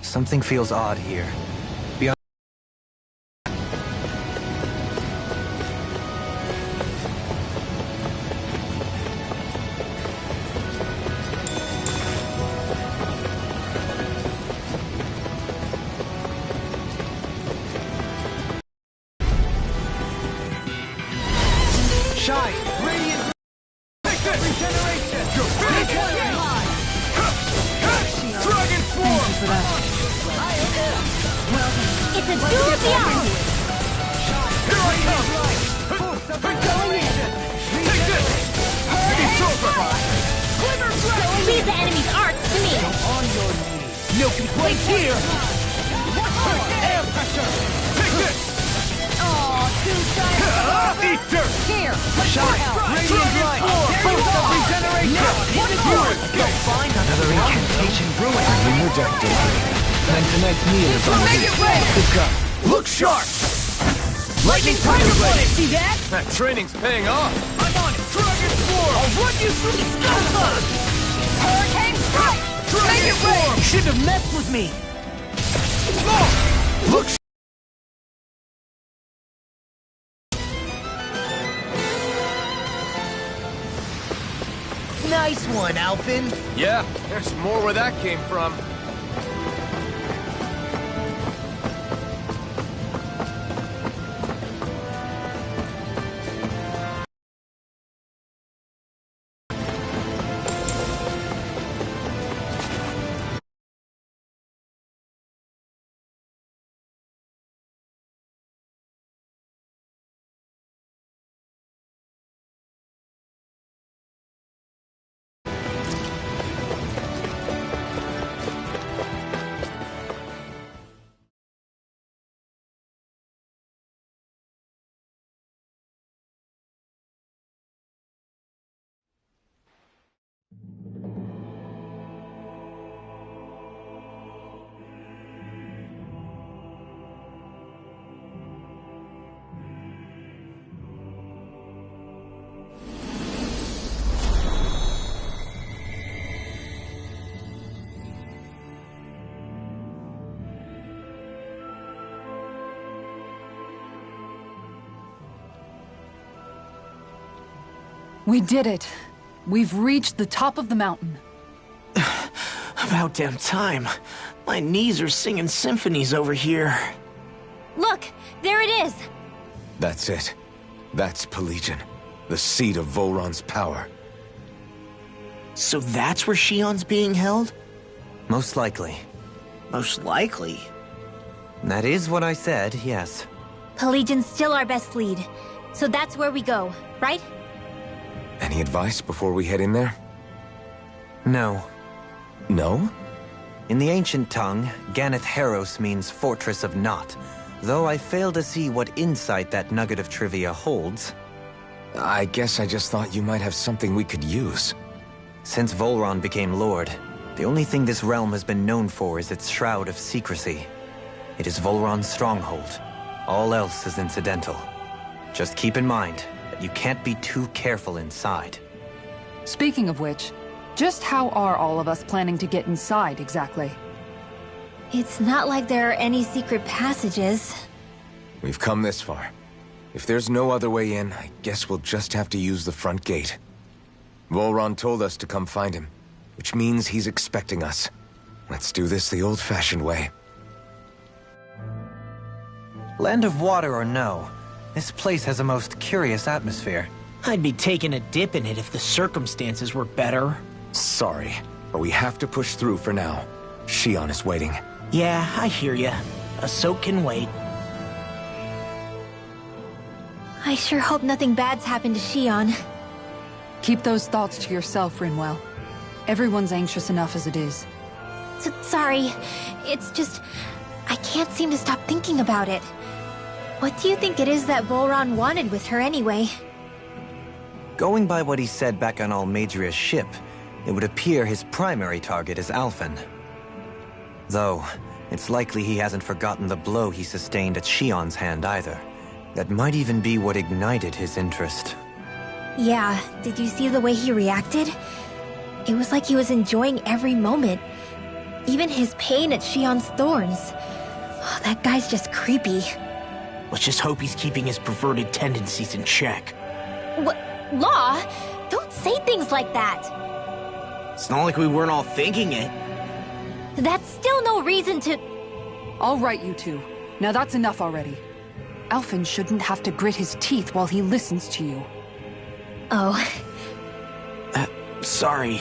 Something feels odd here. Beyond Shine! Radiant! Take this! Regeneration! Dragon form! It's a duel beyond! Here I come! Going in! Take this! It's over! Leave the enemy's arts to me! No complaints here! Air pressure! Take this! Eat dirt! Here! Shine! Radiant light! Boost of regeneration! another incantation brewing. In your deck, David. And tonight's meal is on Make it rain! Good God. Look sharp! Lightning Tiger Blade! See that? That training's paying off! I'm on it! Dragon form! I'll run you through the snow! Hurricane strike! Make it rain! You shouldn't have messed with me! Look Nice one, Alphin! Yeah, there's more where that came from. We did it. We've reached the top of the mountain. About damn time. My knees are singing symphonies over here. Look! There it is! That's it. That's Pelegion. The seat of Volron's power. So that's where Shion's being held? Most likely. Most likely. That is what I said, yes. Pelegion's still our best lead. So that's where we go, right? Any advice before we head in there? No. No? In the ancient tongue, Ganeth Heros means Fortress of Naught, though I fail to see what insight that nugget of trivia holds. I guess I just thought you might have something we could use. Since Volron became Lord, the only thing this realm has been known for is its shroud of secrecy. It is Volron's stronghold. All else is incidental. Just keep in mind that you can't be too careful inside. Speaking of which, just how are all of us planning to get inside exactly? It's not like there are any secret passages. We've come this far. If there's no other way in, I guess we'll just have to use the front gate. Volron told us to come find him, which means he's expecting us. Let's do this the old-fashioned way. Land of water or no, this place has a most curious atmosphere. I'd be taking a dip in it if the circumstances were better. Sorry, but we have to push through for now. Shion is waiting. Yeah, I hear ya. A soak can wait. I sure hope nothing bad's happened to Shion. Keep those thoughts to yourself, Rinwell. Everyone's anxious enough as it is. Sorry. It's just... I can't seem to stop thinking about it. What do you think it is that Volron wanted with her anyway? Going by what he said back on Almadria's ship, it would appear his primary target is Alphen. Though, it's likely he hasn't forgotten the blow he sustained at Shion's hand either. That might even be what ignited his interest. Yeah, did you see the way he reacted? It was like he was enjoying every moment. Even his pain at Shion's thorns. Oh, that guy's just creepy. Let's just hope he's keeping his perverted tendencies in check. What? Law? Don't say things like that. It's not like we weren't all thinking it. That's still no reason to... All right, you two. Now that's enough already. Alphen shouldn't have to grit his teeth while he listens to you. Oh. Sorry.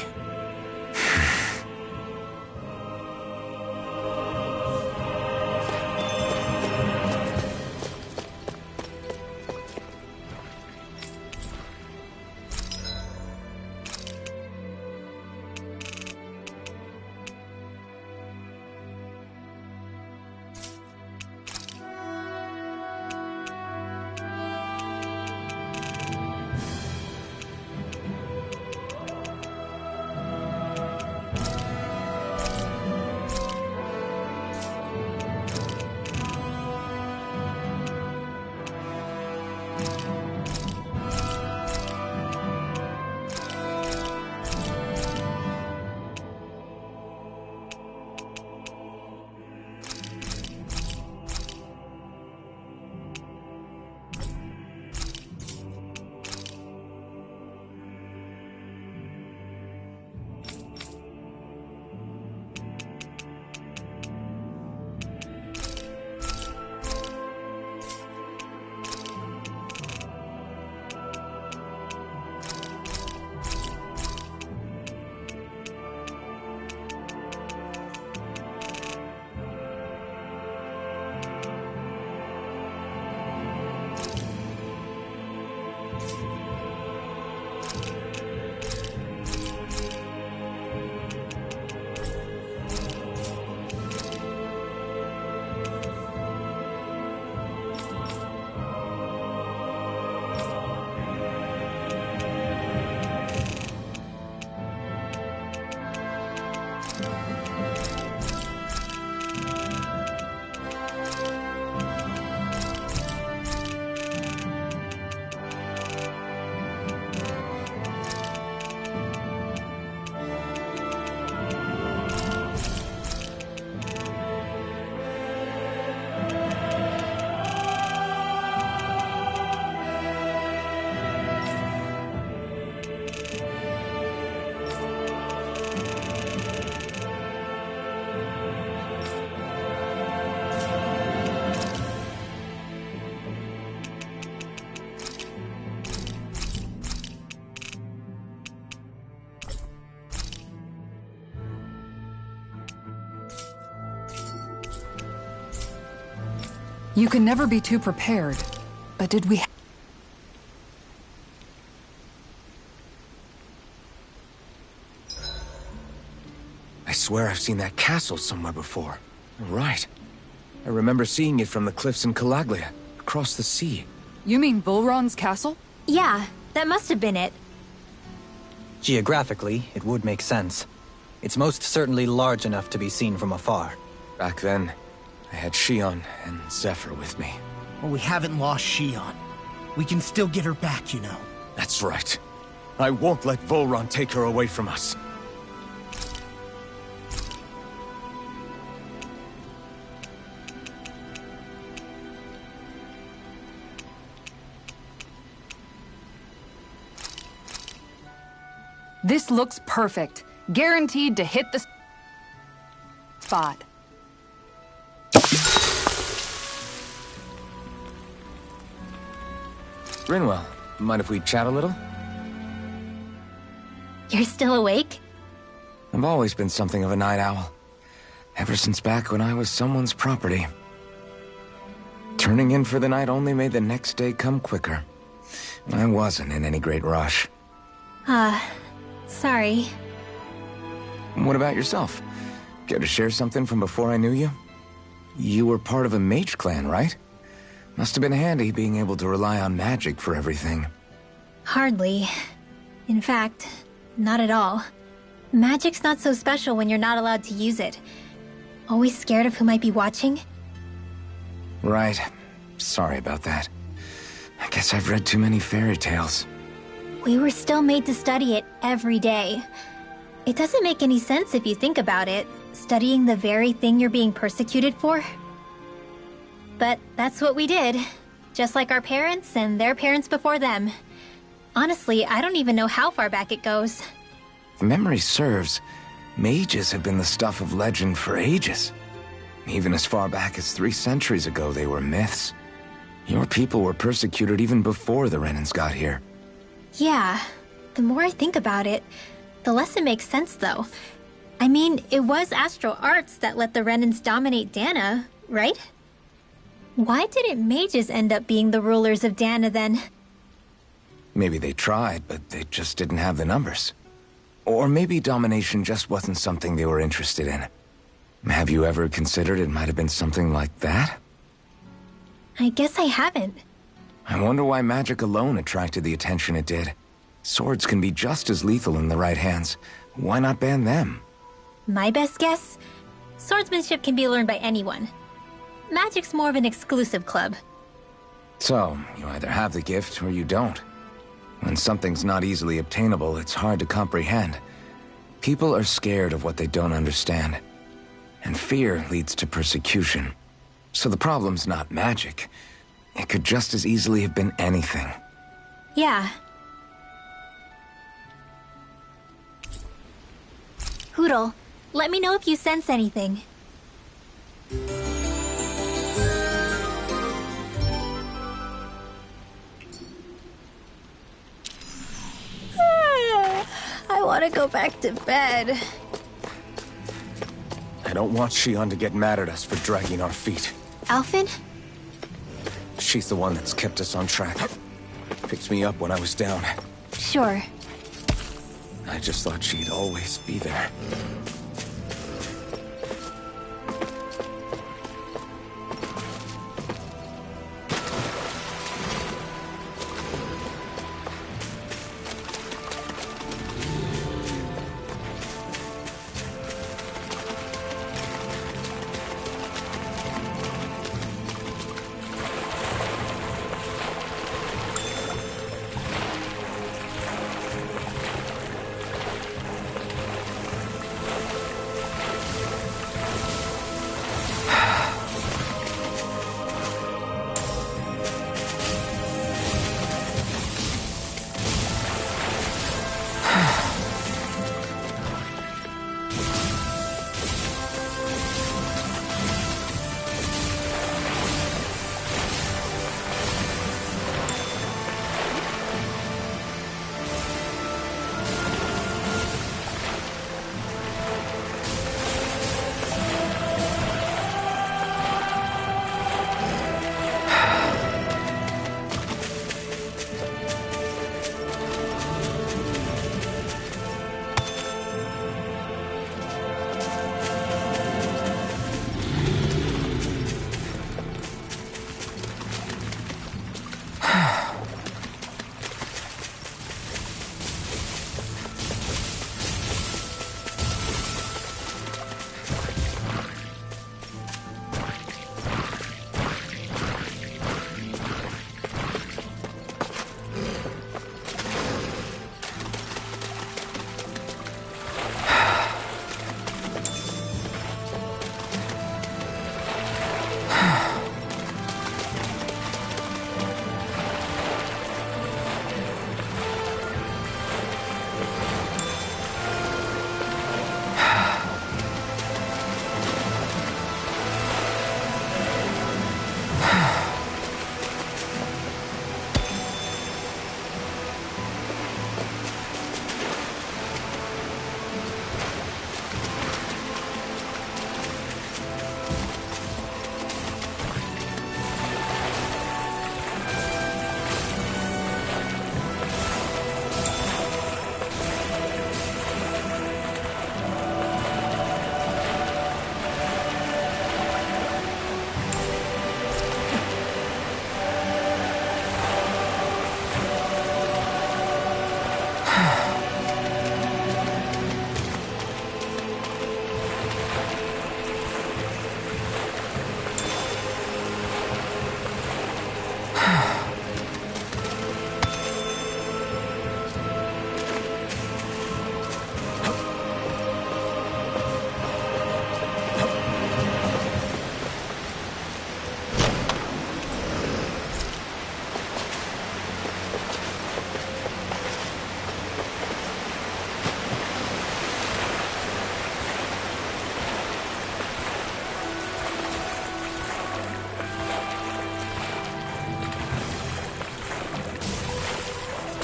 You can never be too prepared, but did we... I swear I've seen that castle somewhere before. Right. I remember seeing it from the cliffs in Calaglia, across the sea. You mean Volron's castle? Yeah, that must have been it. Geographically, it would make sense. It's most certainly large enough to be seen from afar. Back then, I had Shion and Zephyr with me. Well, we haven't lost Shion. We can still get her back, you know. That's right. I won't let Volron take her away from us. This looks perfect. Guaranteed to hit the spot. Rinwell, mind if we chat a little? You're still awake? I've always been something of a night owl. Ever since back when I was someone's property. Turning in for the night only made the next day come quicker. I wasn't in any great rush. Sorry. What about yourself? Care to share something from before I knew you? You were part of a mage clan, right? Must have been handy being able to rely on magic for everything. Hardly. In fact, not at all. Magic's not so special when you're not allowed to use it. Always scared of who might be watching? Right. Sorry about that. I guess I've read too many fairy tales. We were still made to study it every day. It doesn't make any sense if you think about it, studying the very thing you're being persecuted for. But that's what we did. Just like our parents and their parents before them. Honestly, I don't even know how far back it goes. If memory serves, mages have been the stuff of legend for ages. Even as far back as 3 centuries ago, they were myths. Your people were persecuted even before the Renans got here. Yeah, the more I think about it, the less it makes sense though. I mean, it was Astral Arts that let the Renans dominate Dana, right? Why didn't mages end up being the rulers of Dana then? Maybe they tried, but they just didn't have the numbers. Or maybe domination just wasn't something they were interested in. Have you ever considered it might have been something like that? I guess I haven't. I wonder why magic alone attracted the attention it did. Swords can be just as lethal in the right hands. Why not ban them? My best guess? Swordsmanship can be learned by anyone. Magic's more of an exclusive club. So, you either have the gift or you don't. When something's not easily obtainable, it's hard to comprehend. People are scared of what they don't understand. And fear leads to persecution. So the problem's not magic. It could just as easily have been anything. Yeah. Hootle, let me know if you sense anything. I want to go back to bed. I don't want Shionne to get mad at us for dragging our feet. Alphen? She's the one that's kept us on track. Picked me up when I was down. Sure. I just thought she'd always be there.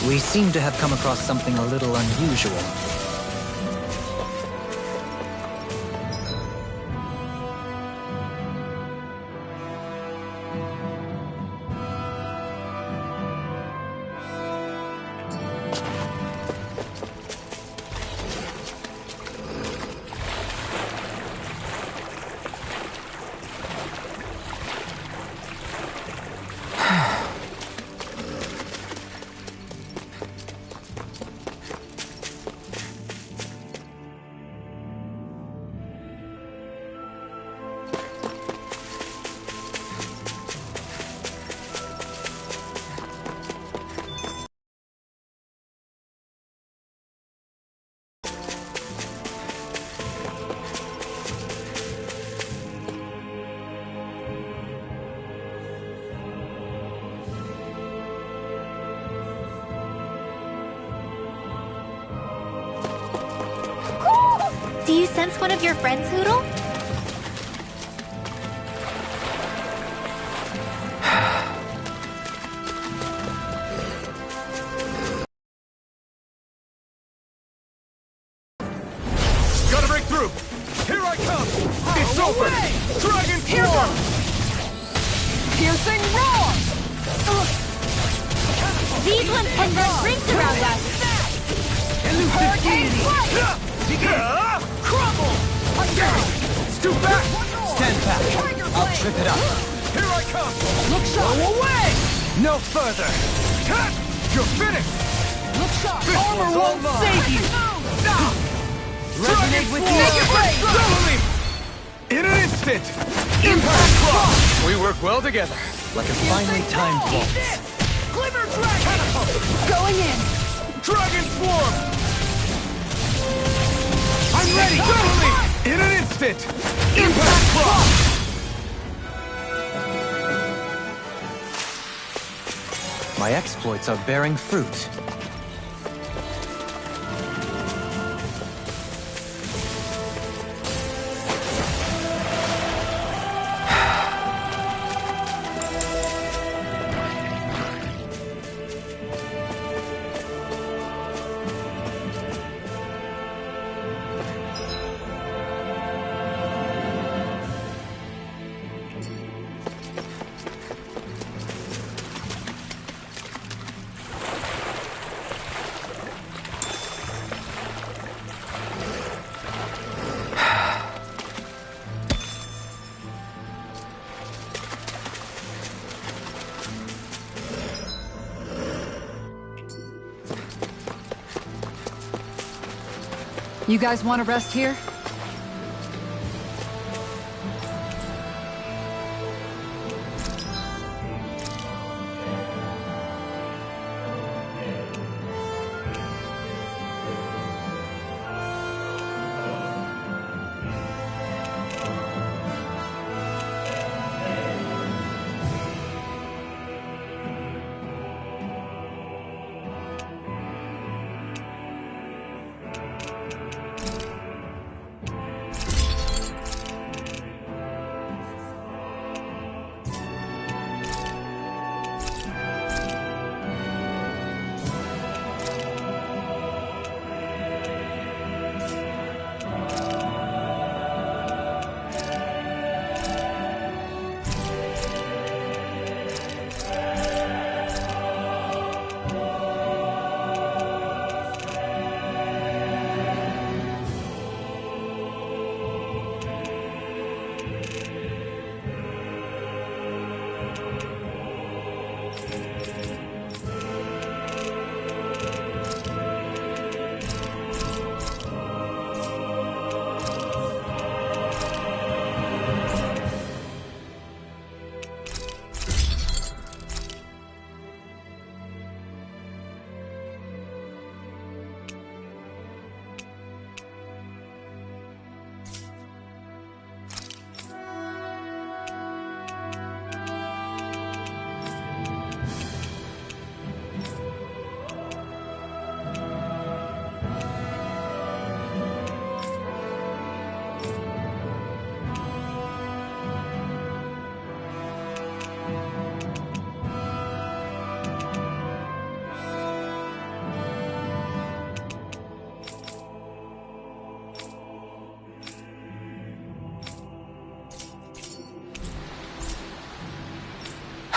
We seem to have come across something a little unusual. Do you sense one of your friends, Hootle? Gotta break through! Here I come! It's over! Dragon Form! Piercing roar! These ones can run rings around us! Hurricane flight! Crumble! It's too back! Stand back. I'll trip it up. Here I come! Look sharp! Go away! No further! Cut! You're finished! Look sharp! Armor won't save you! Resonate with you. Make it break! Double me! In an instant! Impact Cross! We work well together. Like a finely timed waltz. Glimmer Dragon! Going in! Dragon Swarm! I'm ready! Double me! In an instant! Impact Cross! My exploits are bearing fruit. You guys want to rest here?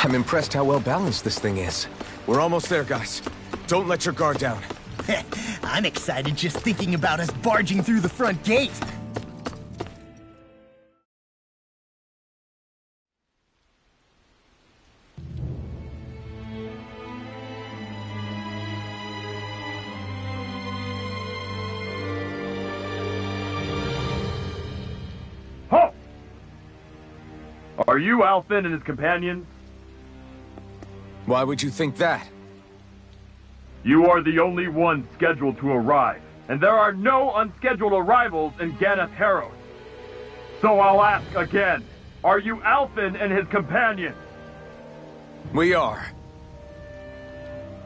I'm impressed how well balanced this thing is. We're almost there, guys. Don't let your guard down. I'm excited just thinking about us barging through the front gate. Halt! Are you Alphen and his companions? Why would you think that? You are the only ones scheduled to arrive, and there are no unscheduled arrivals in Ganath Haros. So I'll ask again, are you Alphen and his companions? We are.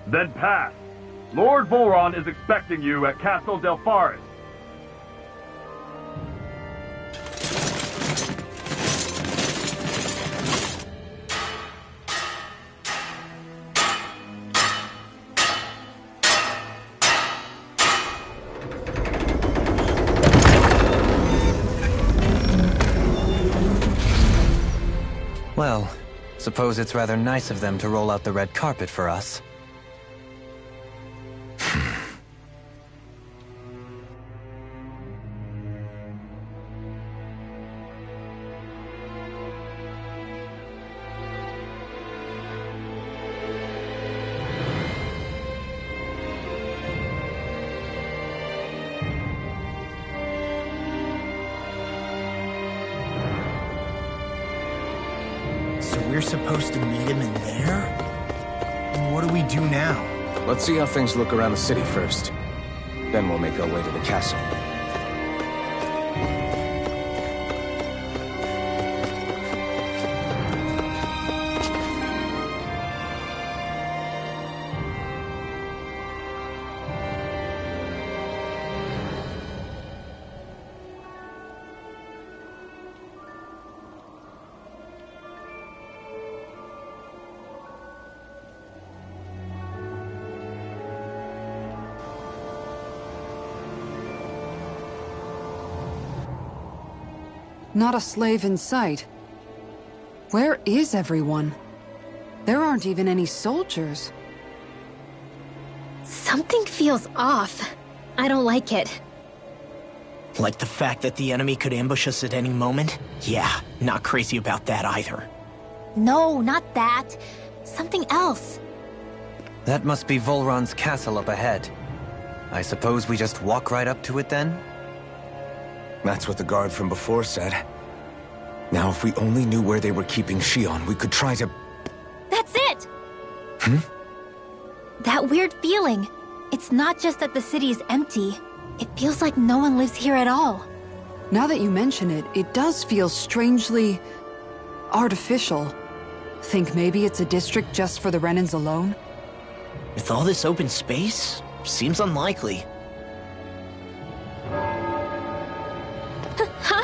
Then pass. Lord Volron is expecting you at Castle Delpharis. Well, suppose it's rather nice of them to roll out the red carpet for us. We're supposed to meet him in there? What do we do now? Let's see how things look around the city first. Then we'll make our way to the castle. Not a slave in sight. Where is everyone? There aren't even any soldiers. Something feels off. I don't like it. Like the fact that the enemy could ambush us at any moment? Yeah, not crazy about that either. No, not that. Something else. That must be Volron's castle up ahead. I suppose we just walk right up to it then? That's what the guard from before said. Now, if we only knew where they were keeping Shion, we could try to... That's it! That weird feeling. It's not just that the city is empty. It feels like no one lives here at all. Now that you mention it, it does feel strangely... artificial. Think maybe it's a district just for the Renans alone? With all this open space, seems unlikely. Huh?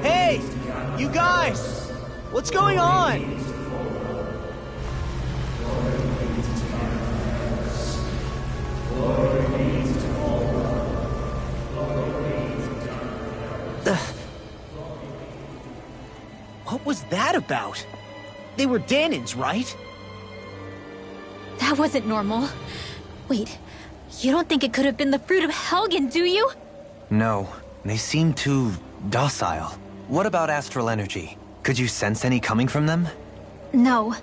Hey! You guys! What's going on? What was that about? They were Dahnans, right? That wasn't normal. Wait, you don't think it could have been the fruit of Helgen, do you? No, they seem too docile. What about astral energy? Could you sense any coming from them? No,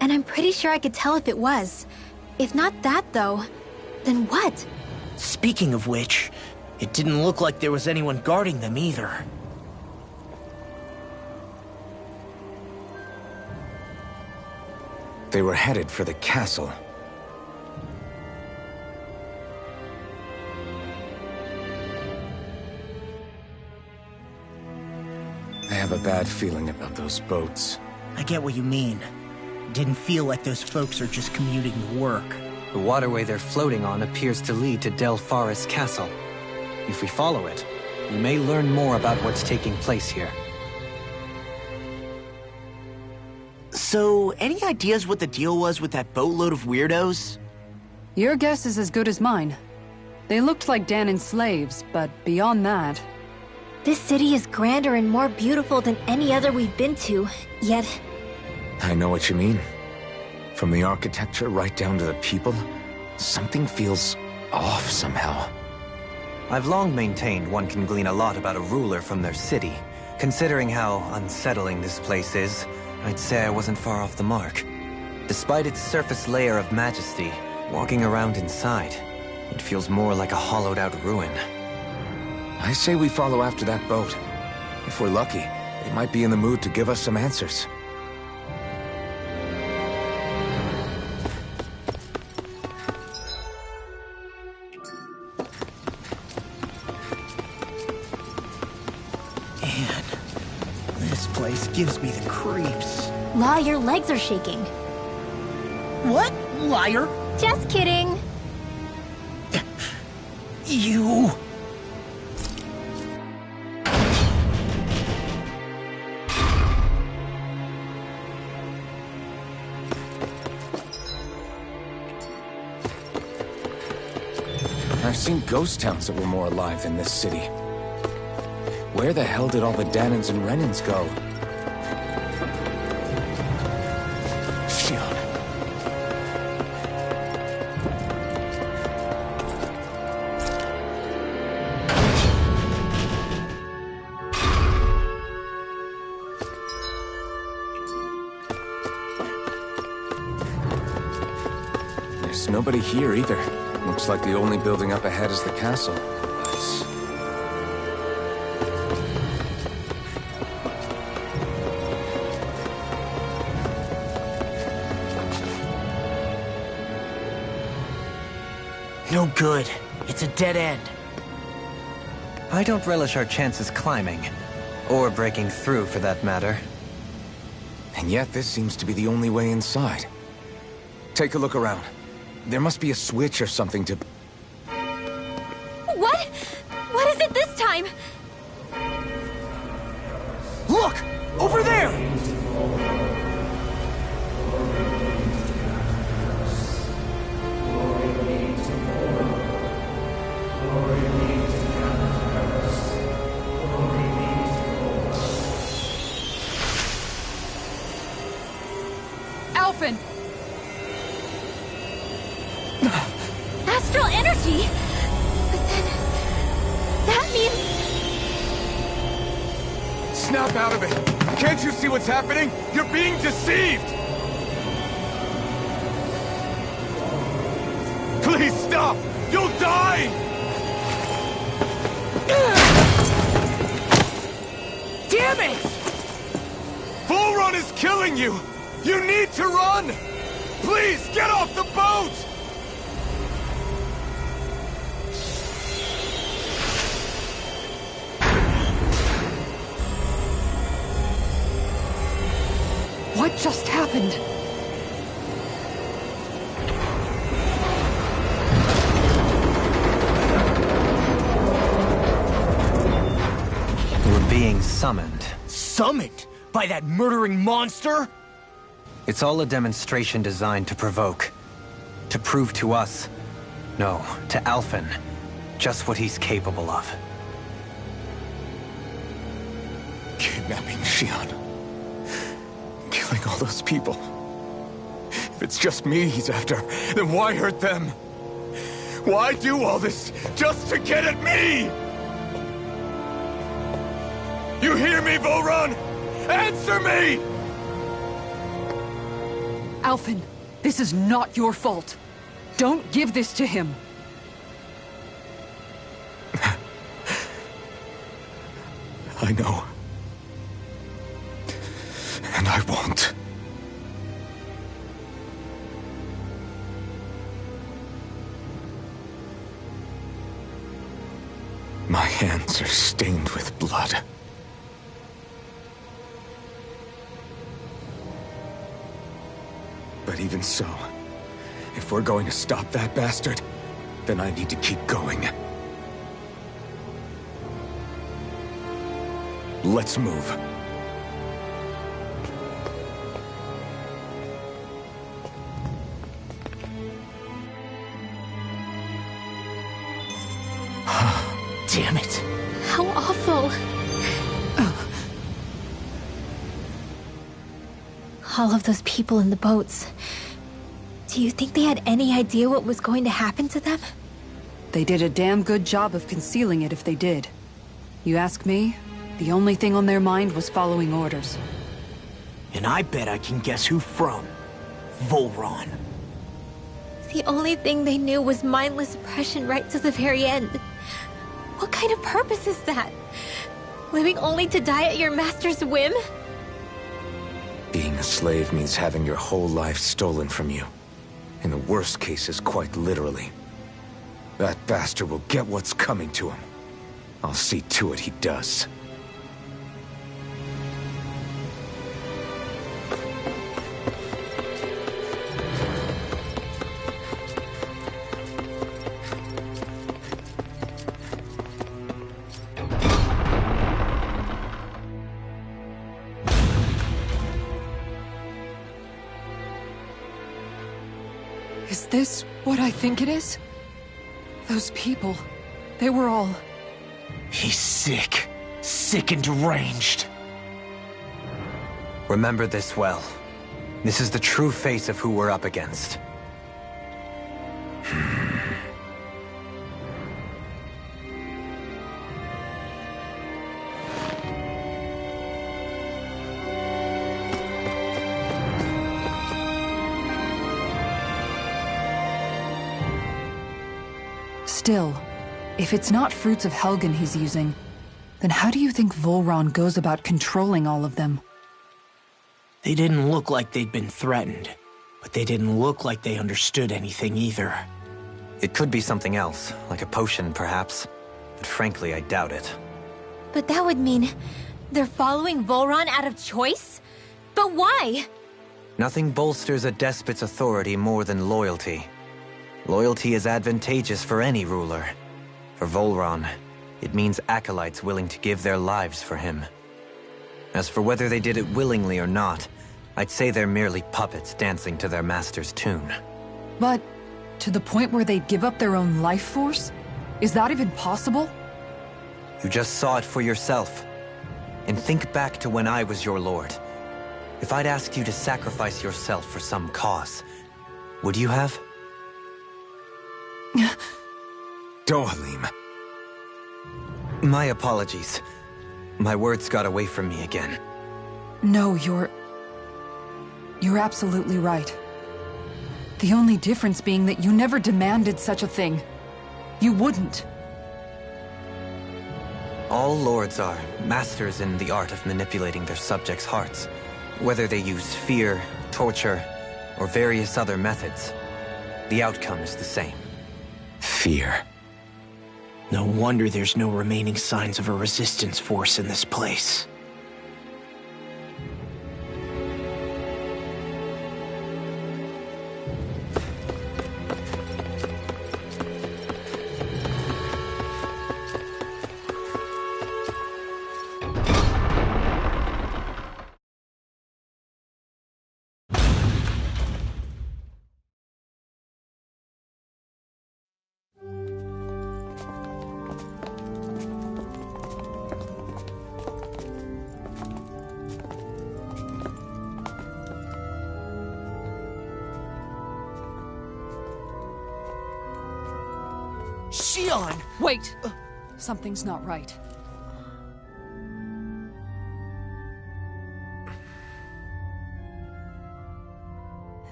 and I'm pretty sure I could tell if it was. If not that, though, then what? Speaking of which, it didn't look like there was anyone guarding them either. They were headed for the castle. I have a bad feeling about those boats. I get what you mean. Didn't feel like those folks are just commuting to work. The waterway they're floating on appears to lead to Del Forest Castle. If we follow it, we may learn more about what's taking place here. So, any ideas what the deal was with that boatload of weirdos? Your guess is as good as mine. They looked like Danan's slaves, but beyond that... This city is grander and more beautiful than any other we've been to, yet... I know what you mean. From the architecture right down to the people, something feels off somehow. I've long maintained one can glean a lot about a ruler from their city. Considering how unsettling this place is, I'd say I wasn't far off the mark. Despite its surface layer of majesty, walking around inside, it feels more like a hollowed-out ruin. I say we follow after that boat. If we're lucky, they might be in the mood to give us some answers. Man, this place gives me the creeps. La, your legs are shaking. What? Liar? Just kidding. You... I've seen ghost towns that were more alive than this city. Where the hell did all the Danans and Renans go? Shionne. There's nobody here either. Looks like the only building up ahead is the castle. Nice. No good. It's a dead end. I don't relish our chances climbing. Or breaking through, for that matter. And yet this seems to be the only way inside. Take a look around. There must be a switch or something to... What? What is it this time? Look! Over there! Alphen! Astral energy? But then... that means... Snap out of it! Can't you see what's happening? You're being deceived! Please stop! You'll die! Damn it! Bull Run is killing you! You need to run! Please, get off the boat! What just happened? We're being summoned. Summoned? By that murdering monster? It's all a demonstration designed to provoke. To prove to us, no, to Alphen, just what he's capable of. Kidnapping Shionne. Killing all those people. If it's just me he's after, then why hurt them? Why do all this just to get at me? You hear me, Vholran? Answer me! Alphen, this is not your fault. Don't give this to him. I know. And I won't. My hands are stained with blood. But even so, if we're going to stop that bastard, then I need to keep going. Let's move. Damn it. How awful. All of those people in the boats. Do you think they had any idea what was going to happen to them? They did a damn good job of concealing it if they did. You ask me, the only thing on their mind was following orders. And I bet I can guess who from. Volron. The only thing they knew was mindless oppression right to the very end. What kind of purpose is that? Living only to die at your master's whim? Being a slave means having your whole life stolen from you. In the worst cases, quite literally. That bastard will get what's coming to him. I'll see to it he does. Is this what I think it is? Those people, they were all... He's sick. Sick and deranged. Remember this well. This is the true face of who we're up against. Still, if it's not Fruits of Helgen he's using, then how do you think Volron goes about controlling all of them? They didn't look like they'd been threatened, but they didn't look like they understood anything either. It could be something else, like a potion perhaps, but frankly I doubt it. But that would mean they're following Volron out of choice? But why? Nothing bolsters a despot's authority more than loyalty. Loyalty is advantageous for any ruler. For Volron, it means acolytes willing to give their lives for him. As for whether they did it willingly or not, I'd say they're merely puppets dancing to their master's tune. But to the point where they'd give up their own life force? Is that even possible? You just saw it for yourself. And think back to when I was your lord. If I'd asked you to sacrifice yourself for some cause, would you have? Dohalim. My apologies. My words got away from me again. No, you're absolutely right. The only difference being that you never demanded such a thing. You wouldn't. All lords are masters in the art of manipulating their subjects' hearts, whether they use fear, torture, or various other methods. The outcome is the same. Fear. No wonder there's no remaining signs of a resistance force in this place. Shionne! Wait! Something's not right.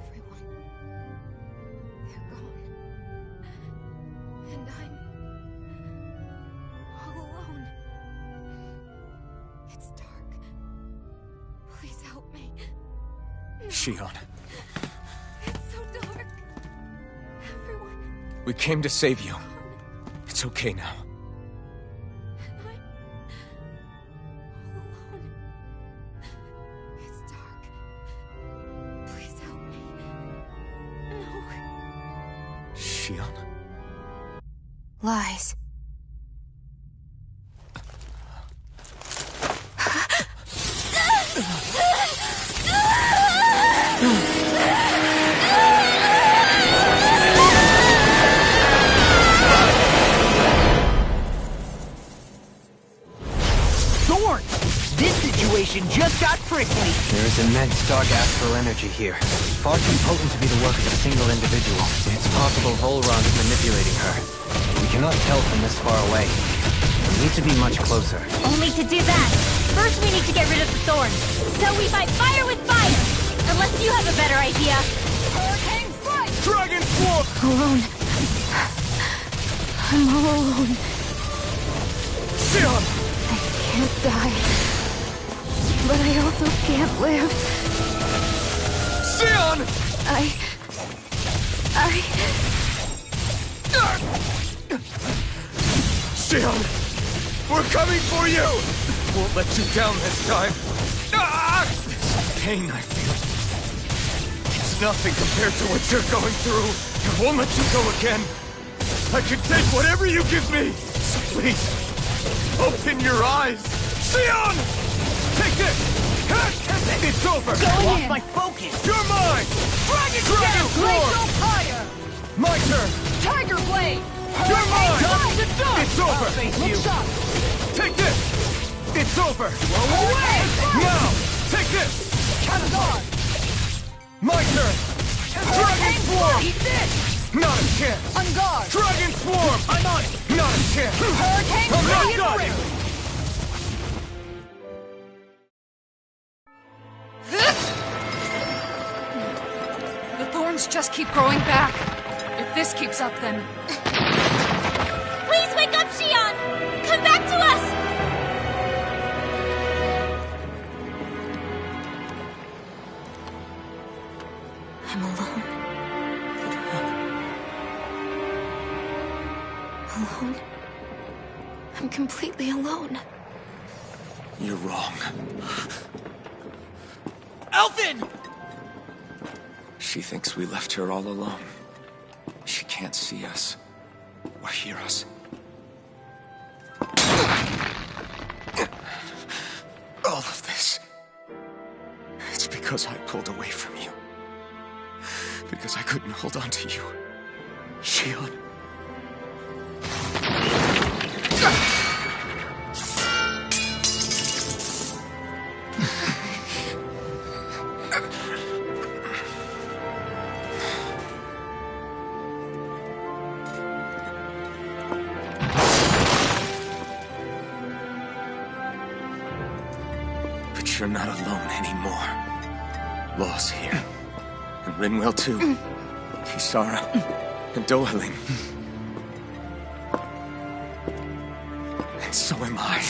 Everyone. They're gone. And I'm... all alone. It's dark. Please help me. Shionne, It's so dark. Everyone. we came to save you. It's okay now. And I'm... all alone. It's dark. Please help me. Shion? Lies. Thorn! This situation just got prickly. There is immense dark astral energy here. Far too potent to be the work of a single individual. It's possible Volron's manipulating her. We cannot tell from this far away. We need to be much closer. Only to do that, first we need to get rid of the thorns. So we fight fire with fire! Unless you have a better idea. Hurricane strike! Dragon Swarm! Alone. I'm all alone. Shion! I can't die. But I also can't live. Shion! Shion! We're coming for you! Won't let you down this time. Ah! This pain I feel. It's nothing compared to what you're going through. I won't let you go again. I can take whatever you give me. So please, open your eyes. Shion! Take this! It's over! Lost my focus! You're mine! Dragon Swarm! Fire! My turn! Tiger Blade! You're mine! Dust to dust! It's over! I'll face you! Take this! It's over! Away! Now! Take this! Kanazar! My turn! Dragon Swarm! Eat this! Not a chance! On guard! Dragon Swarm! I'm on it! Not a chance! Hurricane I'm not Radiant done! Rip! The thorns just keep growing back. If this keeps up, then... Please wake up, Shion! Come back to us! I'm alone. Alone? I'm completely alone. You're wrong. Alphen! She thinks we left her all alone. She can't see us or hear us. All of this. It's because I pulled away from you. Because I couldn't hold on to you. Shion. But you're not alone anymore. Law's here. And Rinwell too. Kisara. And Dohaling. And so am I.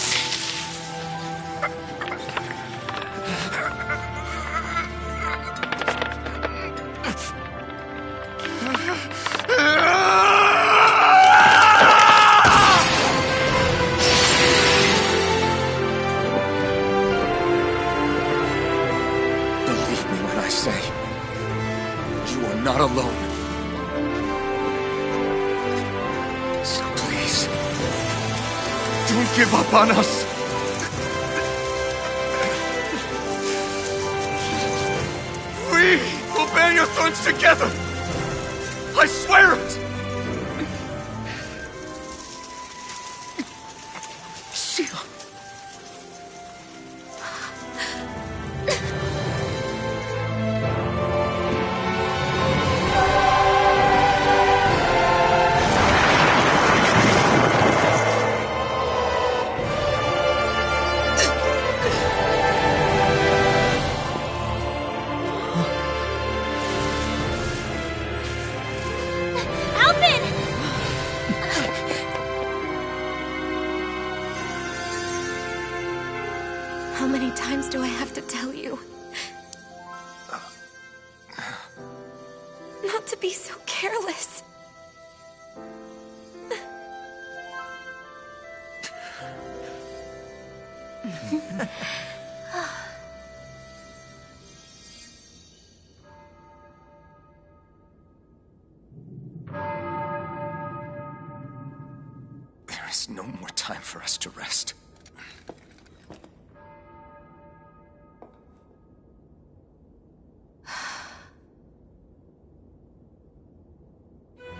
Believe me when I say, you are not alone. So please, don't give up on us. We will bear your thorns together. I swear it. Shion. Alphen! How many times do I have to tell you? Not to be so careless. There's no more time for us to rest.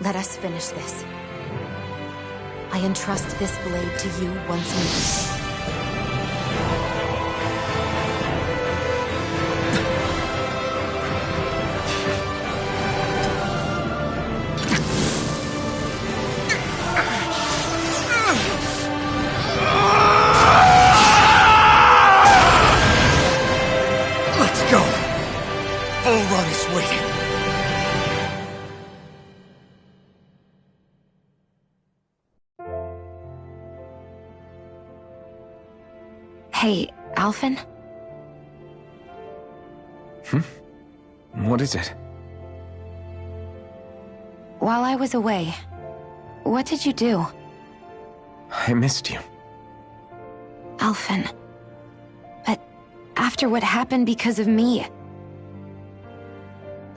Let us finish this. I entrust this blade to you once more. Let's go! Volron is waiting. Hey, Alphen? What is it? While I was away, what did you do? I missed you. Alphen. But after what happened because of me...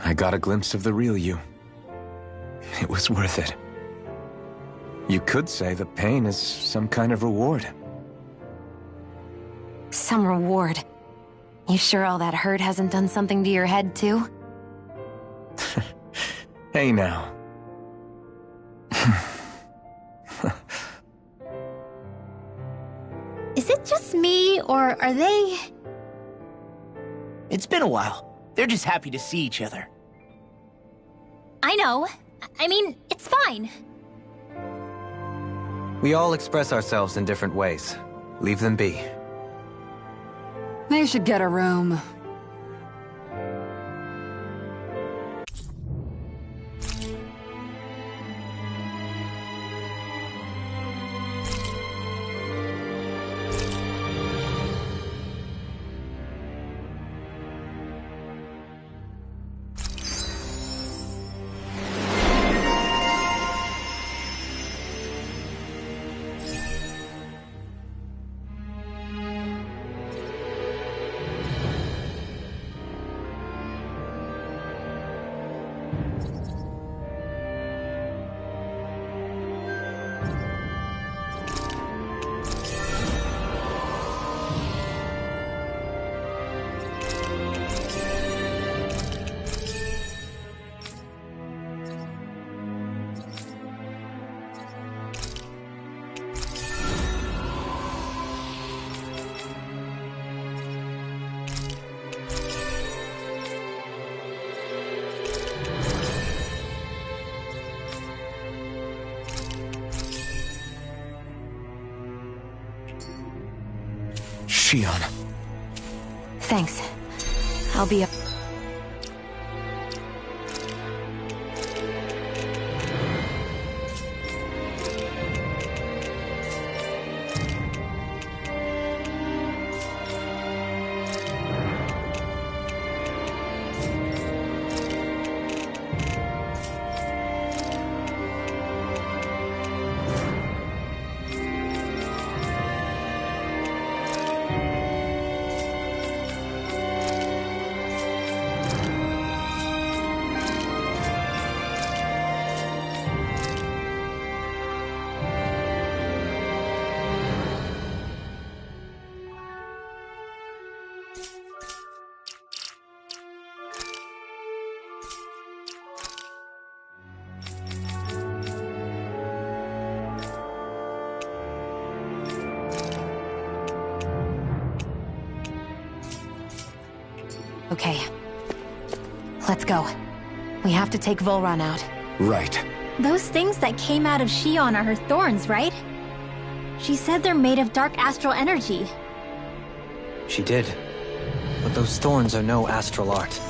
I got a glimpse of the real you. It was worth it. You could say the pain is some kind of reward. Some reward. You sure all that hurt hasn't done something to your head, too? Hey now. Is it just me, or are they... It's been a while. They're just happy to see each other. I know. I mean, it's fine. We all express ourselves in different ways. Leave them be. They should get a room. Shionne. Thanks. I'll be up. Okay. Let's go. We have to take Volron out. Right. Those things that came out of Shionne are her thorns, right? She said they're made of dark astral energy. She did. But those thorns are no astral art,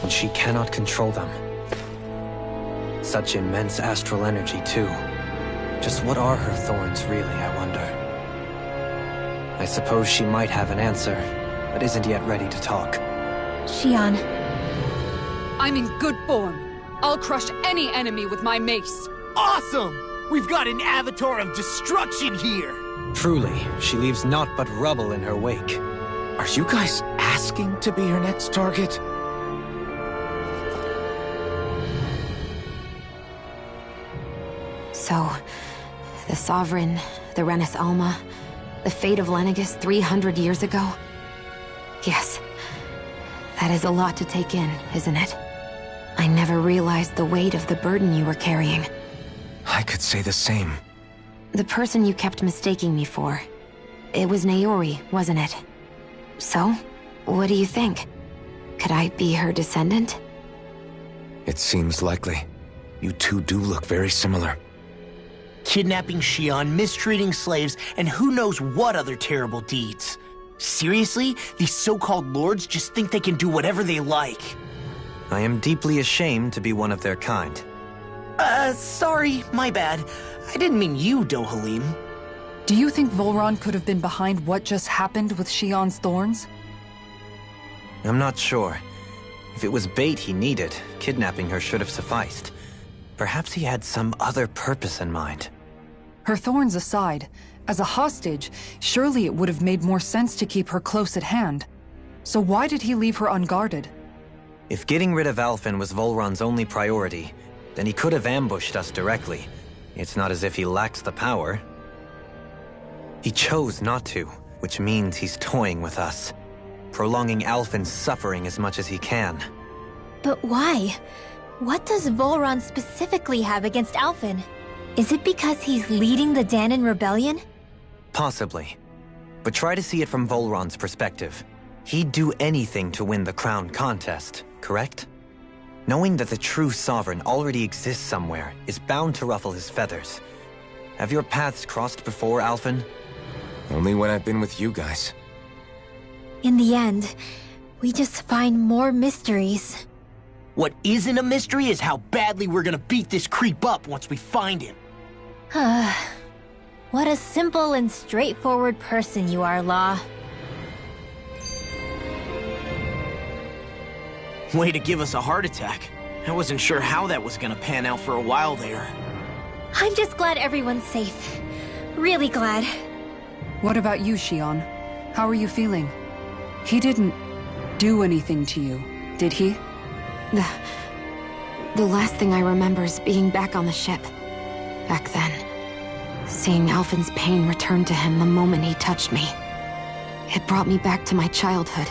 and she cannot control them. Such immense astral energy, too. Just what are her thorns, really, I wonder? I suppose she might have an answer, but isn't yet ready to talk. Shionne. I'm in good form. I'll crush any enemy with my mace. Awesome! We've got an avatar of destruction here! Truly, she leaves naught but rubble in her wake. Are you guys asking to be her next target? So, the Sovereign, the Renis Alma, the fate of Lenegis 300 years ago. Yes, that is a lot to take in, isn't it? I never realized the weight of the burden you were carrying. I could say the same. The person you kept mistaking me for, it was Naori, wasn't it? So, what do you think? Could I be her descendant? It seems likely. You two do look very similar. Kidnapping Xion, mistreating slaves, and who knows what other terrible deeds. Seriously? These so-called lords just think they can do whatever they like. I am deeply ashamed to be one of their kind. Sorry, my bad. I didn't mean you, Dohalim. Do you think Volron could have been behind what just happened with Xion's thorns? I'm not sure. If it was bait he needed, kidnapping her should have sufficed. Perhaps he had some other purpose in mind. Her thorns aside, as a hostage, surely it would have made more sense to keep her close at hand. So why did he leave her unguarded? If getting rid of Alphen was Volron's only priority, then he could have ambushed us directly. It's not as if he lacks the power. He chose not to, which means he's toying with us, prolonging Alphen's suffering as much as he can. But why? What does Volron specifically have against Alphen? Is it because he's leading the Dahnan rebellion? Possibly. But try to see it from Volron's perspective. He'd do anything to win the crown contest, correct? Knowing that the true sovereign already exists somewhere is bound to ruffle his feathers. Have your paths crossed before, Alphen? Only when I've been with you guys. In the end, we just find more mysteries. What isn't a mystery is how badly we're gonna beat this creep up once we find him. What a simple and straightforward person you are, Law. Way to give us a heart attack. I wasn't sure how that was gonna pan out for a while there. I'm just glad everyone's safe. Really glad. What about you, Xion? How are you feeling? He didn't do anything to you, did he? The last thing I remember is being back on the ship. Back then. Seeing Alphen's pain return to him the moment he touched me. It brought me back to my childhood.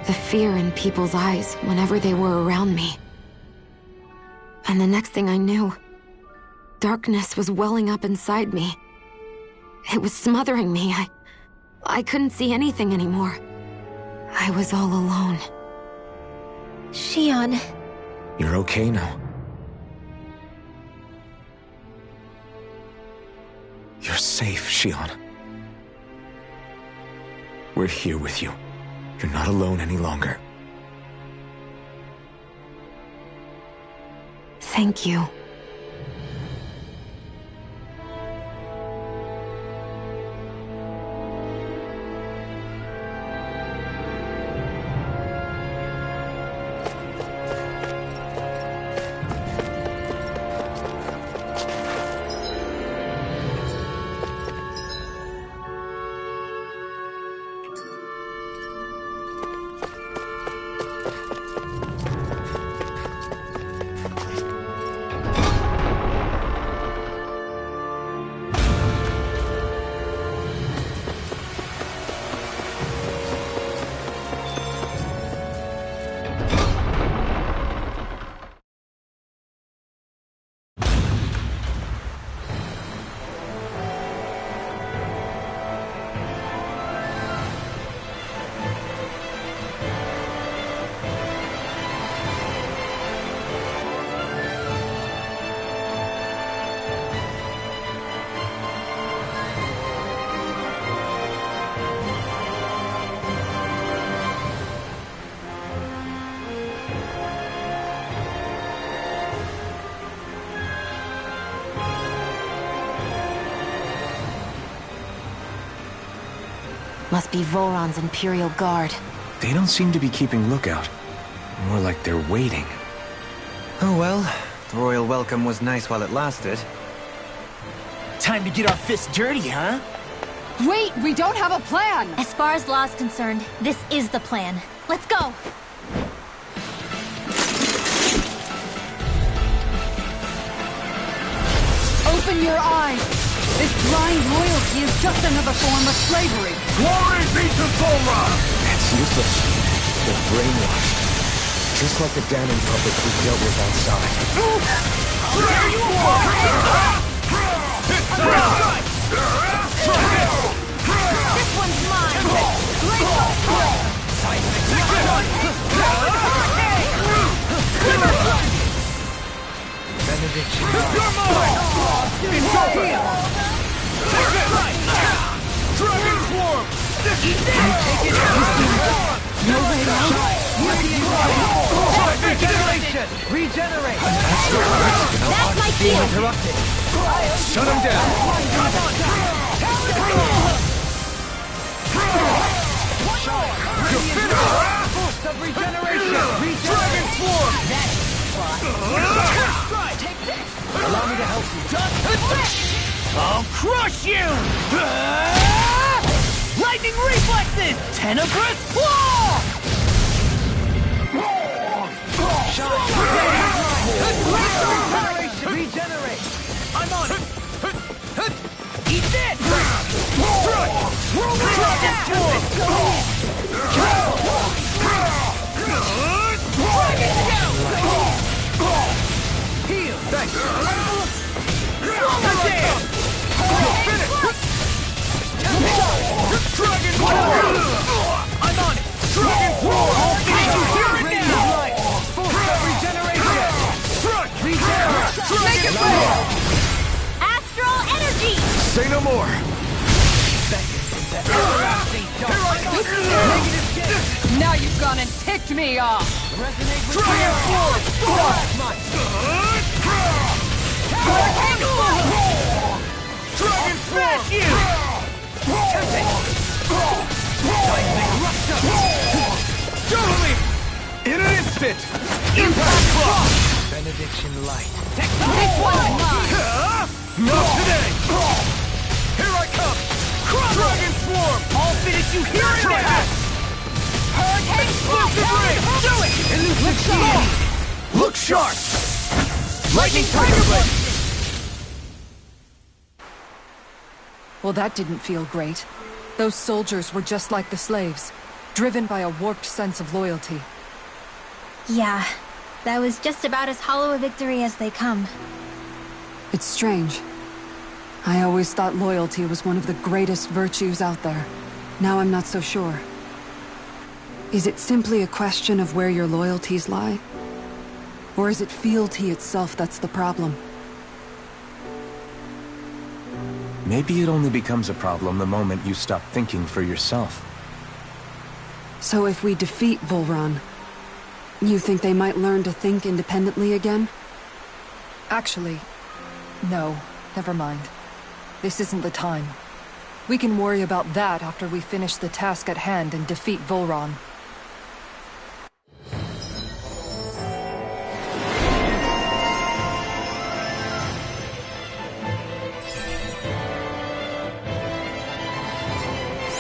The fear in people's eyes whenever they were around me. And the next thing I knew, darkness was welling up inside me. It was smothering me. I couldn't see anything anymore. I was all alone. Xion. You're okay now. You're safe, Xion. We're here with you. You're not alone any longer. Thank you. Must be Volron's Imperial Guard. They don't seem to be keeping lookout. More like they're waiting. Oh well, the royal welcome was nice while it lasted. Time to get our fists dirty, huh? Wait, we don't have a plan! As far as Law's concerned, this is the plan. Let's go! Open your eyes! This blind royal He is just another form of slavery. Glory be to Volron! It's useless. They're brainwashed. Just like the Danon puppets we dealt with outside. There you are! This one's mine! Benediction. You're mine! It's over! Dragon Swarm! Take it out! No way out? Regeneration! Regenerate! That's my shield! Interrupted. Shut him down! You're finished! Boost of regeneration! Dragon Swarm! Allow me to help you. I'll crush you! Lightning reflexes! Tenebrous claw! Regenerate! I'm on it! Eat this! Dragon Swarm! Heal! Thanks! Dragon Swarm! I'm on it! Dragon Swarm! Here it now! Boost of regeneration! Make it fail! Astral energy! Say no more! Now you've gone and ticked me off! Dragon Swarm! Dragon Swarm! Totally! In an instant! Impact Claw! Benediction Light. This one's mine! Not today! Here I come! Dragon Swarm! I'll finish you here and now! Explosive Ray! Do it! Look sharp! Lightning Tiger Blade! Well, that didn't feel great. Those soldiers were just like the slaves, driven by a warped sense of loyalty. Yeah, that was just about as hollow a victory as they come. It's strange. I always thought loyalty was one of the greatest virtues out there. Now I'm not so sure. Is it simply a question of where your loyalties lie? Or is it fealty itself that's the problem? Maybe it only becomes a problem the moment you stop thinking for yourself. So if we defeat Volron, you think they might learn to think independently again? Actually, no. Never mind. This isn't the time. We can worry about that after we finish the task at hand and defeat Volron.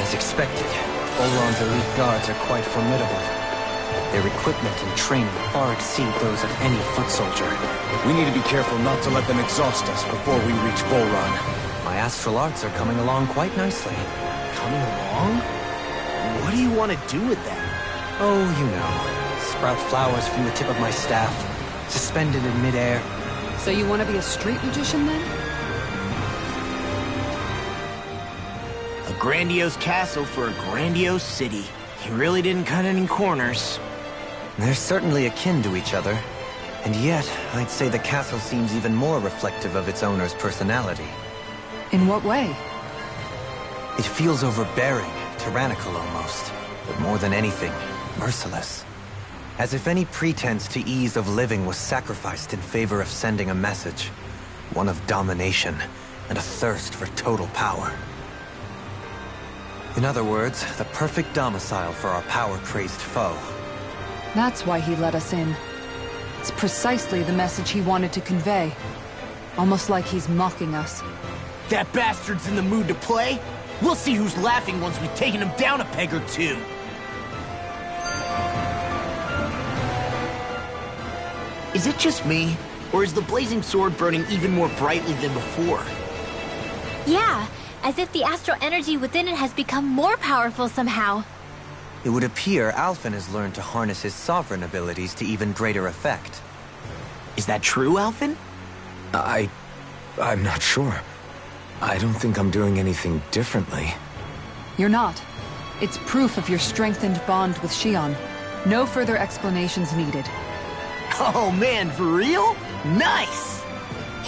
As expected, Volron's elite guards are quite formidable. Their equipment and training far exceed those of any foot soldier. We need to be careful not to let them exhaust us before we reach Volron. My astral arts are coming along quite nicely. Coming along? What do you want to do with them? Oh, you know. Sprout flowers from the tip of my staff, suspended in midair. So you want to be a street magician then? A grandiose castle for a grandiose city. You really didn't cut any corners. They're certainly akin to each other. And yet, I'd say the castle seems even more reflective of its owner's personality. In what way? It feels overbearing, tyrannical almost. But more than anything, merciless. As if any pretense to ease of living was sacrificed in favor of sending a message. One of domination, and a thirst for total power. In other words, the perfect domicile for our power-crazed foe. That's why he let us in. It's precisely the message he wanted to convey. Almost like he's mocking us. That bastard's in the mood to play? We'll see who's laughing once we've taken him down a peg or two. Is it just me? Or is the blazing sword burning even more brightly than before? Yeah, as if the astral energy within it has become more powerful somehow. It would appear Alphen has learned to harness his sovereign abilities to even greater effect. Is that true, Alphen? I'm not sure. I don't think I'm doing anything differently. You're not. It's proof of your strengthened bond with Shion. No further explanations needed. Oh man, for real? Nice!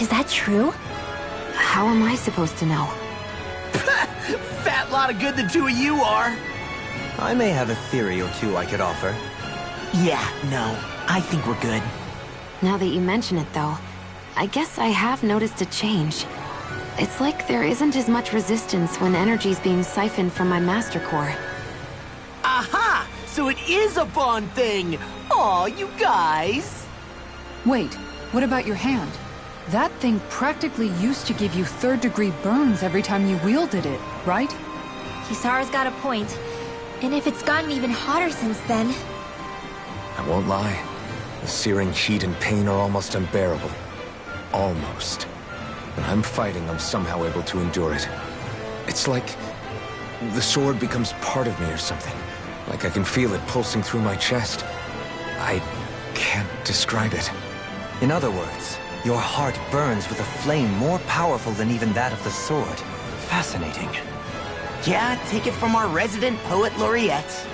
Is that true? How am I supposed to know? Fat lot of good the two of you are. I may have a theory or two I could offer. Yeah, no. I think we're good. Now that you mention it, though, I guess I have noticed a change. It's like there isn't as much resistance when energy's being siphoned from my Master Core. Aha! So it is a bond thing! Aw, you guys! Wait, what about your hand? That thing practically used to give you third-degree burns every time you wielded it, right? Kisara's got a point. And if it's gotten even hotter since then... I won't lie. The searing heat and pain are almost unbearable. Almost. When I'm fighting, I'm somehow able to endure it. It's like the sword becomes part of me or something. Like I can feel it pulsing through my chest. I can't describe it. In other words, your heart burns with a flame more powerful than even that of the sword. Fascinating. Yeah, take it from our resident poet laureate.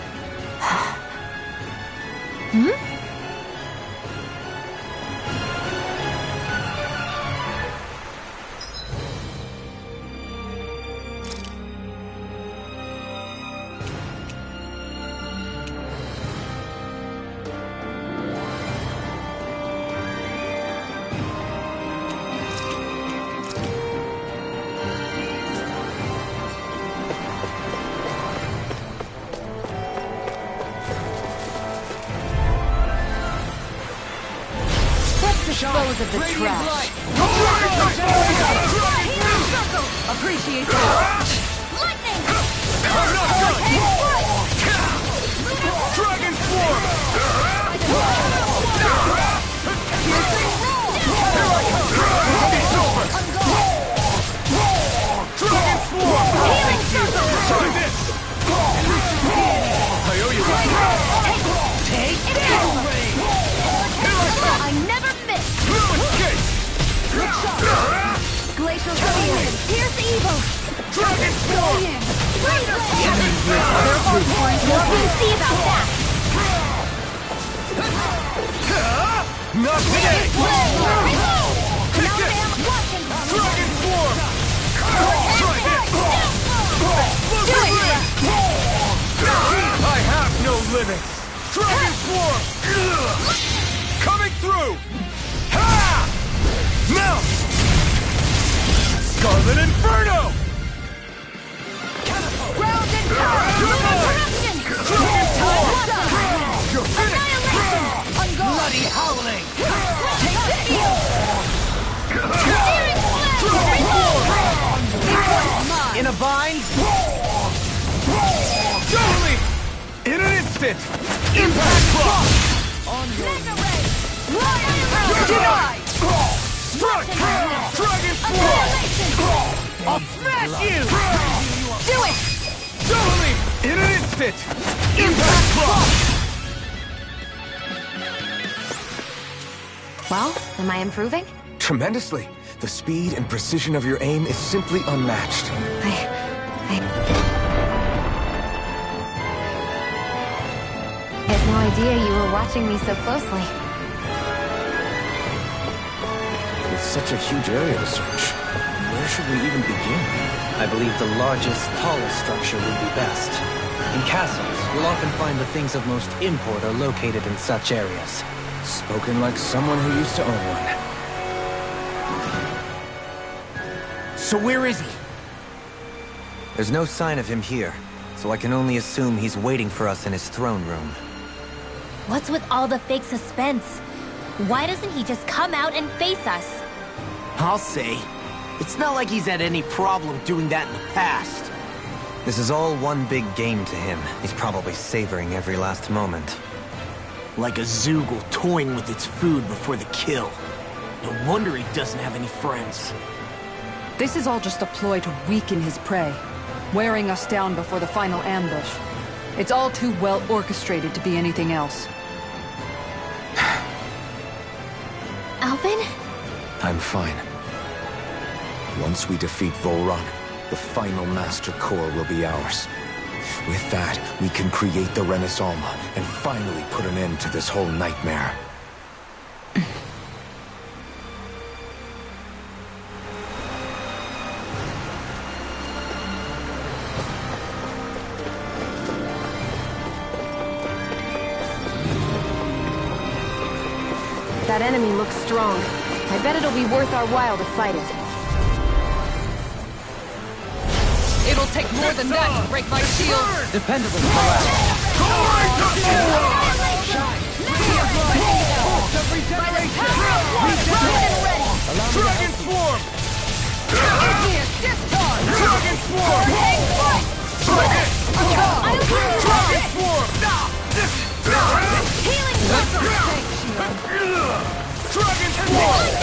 Dispose of the trash. Appreciate that. Lightning! Dragon Swarm! It's over! Dragon Swarm! Healing circle! Try this! I owe you one. Take that! I never miss! Escape! Glacial Zodiac! Here's evil! Dragon Swarm! We'll see about that! Not today! Take this! Watching! Dragon Swarm! Try this! Do it! I have no limits! Dragon Swarm! Coming through! Ha! Now! Scarlet Inferno! Ground and power! Corruption! Dragon Swarm! You're finished! Annihilation! Bloody howling! Take this! Searing Dragon Blast! In a bind? Totally! In an instant! Impact Block! Mega Ray! Lion Power! Denied! Struck! Dragon Swarm! Annihilation! I'll smash you! Do it! Totally! In an instant! Impact Block! Well, am I improving? Tremendously. The speed and precision of your aim is simply unmatched. I had no idea you were watching me so closely. With such a huge area to search, where should we even begin? I believe the largest, tallest structure would be best. In castles, you'll often find the things of most import are located in such areas. Spoken like someone who used to own one. So where is he? There's no sign of him here, so I can only assume he's waiting for us in his throne room. What's with all the fake suspense? Why doesn't he just come out and face us? I'll say. It's not like he's had any problem doing that in the past. This is all one big game to him. He's probably savoring every last moment. Like a Zoogle toying with its food before the kill. No wonder he doesn't have any friends. This is all just a ploy to weaken his prey, wearing us down before the final ambush. It's all too well orchestrated to be anything else. Alvin? I'm fine. Once we defeat Volron, the final Master Core will be ours. With that, we can create the Renis Alma and finally put an end to this whole nightmare. That enemy looks strong. I bet it'll be worth our while to fight it. It'll take more than that to break my shield! Dependable collapse. Dragon Swarm! Igneous discharge! Dragon Swarm! Dragon Swarm! Healing Dragon Swarm! Dragon Swarm!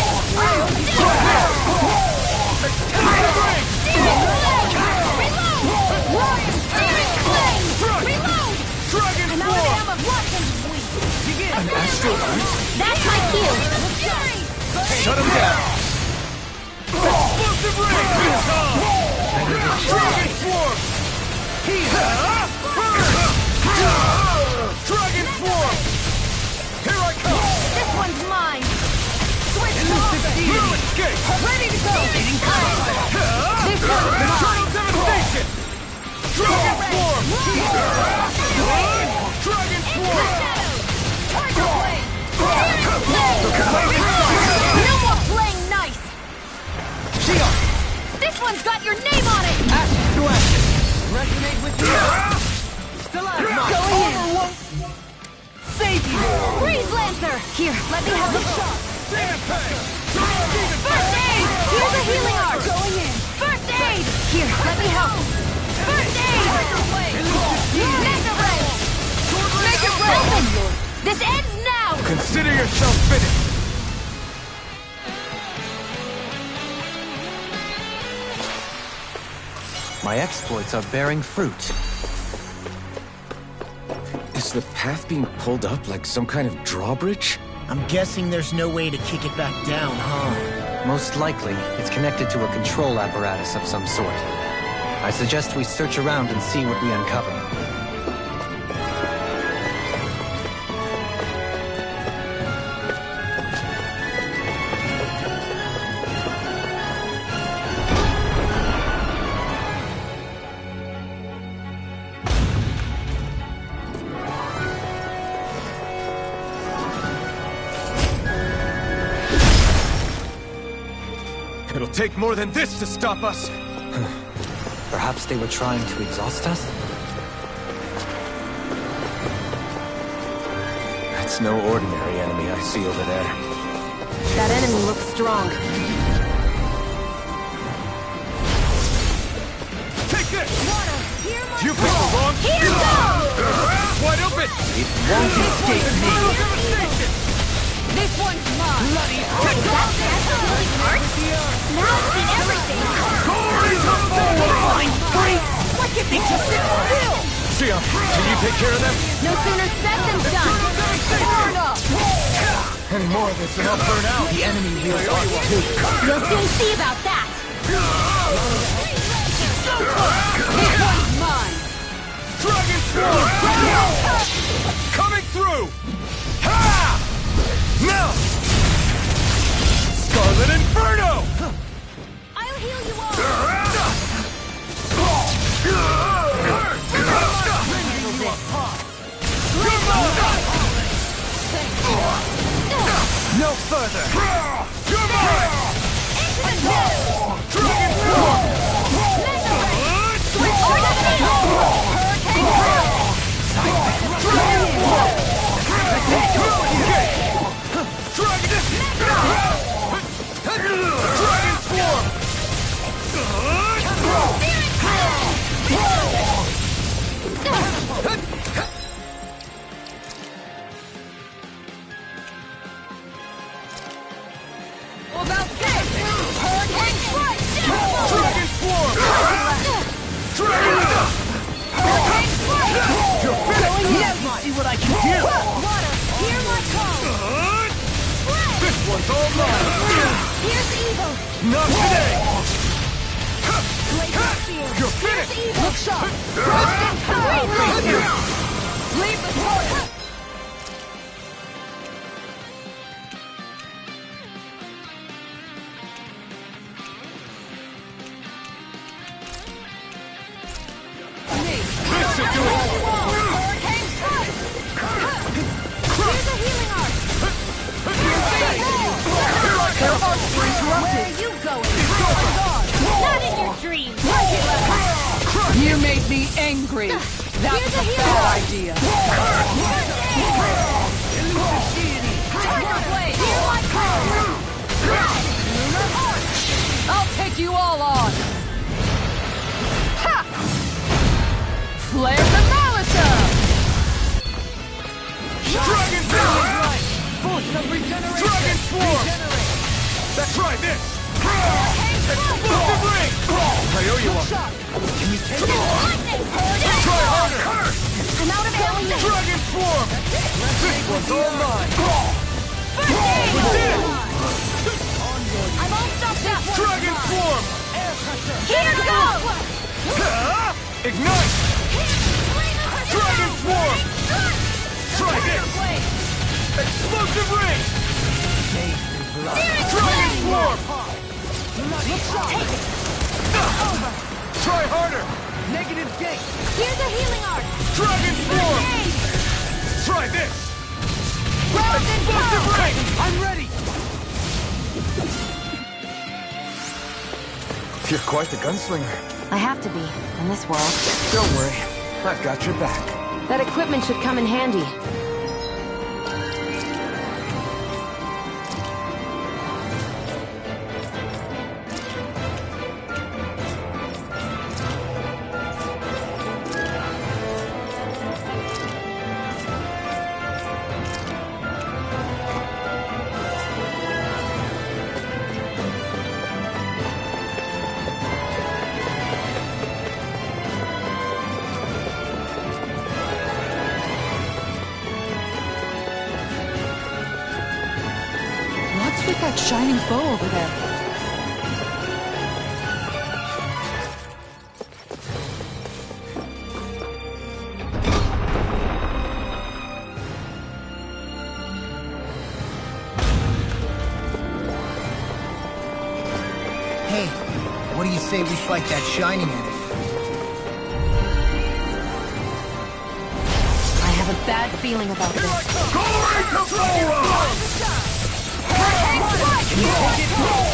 An astral arm? That's my cue! Shut him down! Explosive ring! Dragon Swarm! Dragon Swarm! Here I come! This one's mine! Switch No escape! Ready to go! This one's mine! Eternal devastation! Dragon Swarm! Dragon Swarm! Tiger Blade! No more playing nice! Shion! This one's got your name on it! Action to action! Resonate with you! Stalagmite! Going in! Save you! Breeze Lancer! Here, let me have a shot! Rampage! First aid! Here's a healing arc! Going in! First aid! Here, let me help! First aid! Mega Ray! Make it rain! This ends now! Consider yourself finished! My exploits are bearing fruit. Is the path being pulled up like some kind of drawbridge? I'm guessing there's no way to kick it back down, huh? Most likely, it's connected to a control apparatus of some sort. I suggest we search around and see what we uncover. It'll take more than this to stop us! Perhaps they were trying to exhaust us? That's no ordinary enemy I see over there. That enemy looks strong. Take this! You picked the wrong... Here goes! It's wide open! It won't escape me! Devastation! This one's mine! Bloody... Now I've seen everything! Fine, Freak! Why can't they just sit still? Shion, can you take care of them? No sooner said than done! Burn up! Any more of this and I'll burn out! The enemy wields arc too. You'll soon see about that! This one's mine! Dragon Swarm! Coming through! Ha! Now! Scarlet Inferno! I'll heal you all! No further! You're mine! Dragon Swarm! Dragon Swarm! was all mine! Here's evil! Not today! Blade of fear! You're finished! Evil! Look sharp! Frost and power! Leave the portal! This should do it! Hurricane strike! Here's a healing arc! Where are you going? Not in your dreams! You made me angry. That was a bad idea. I'll take you all on. Ha! Flare the Malisa! Dragon Force! Force of regeneration! Dragon Force! Try this! Explosive ring! I owe you one. Can you take it? Try harder! I'm out of ammo. Dragon Form! This one's all mine! We did it! I'm all stopped up. Dragon Form! Here goes! Ignite! Dragon Form! Try this! Explosive ring! Dragon Form! Try harder! Negative gate! Here's a healing arc. Dragon Form! Try this! Explosive ring! I'm ready! You're quite the gunslinger. I have to be, in this world. Don't worry. I've got your back. That equipment should come in handy. What's with that shining foe over there? Hey, what do you say we fight that shining enemy? I have a bad feeling about this. Glory to Flora! Can you take it?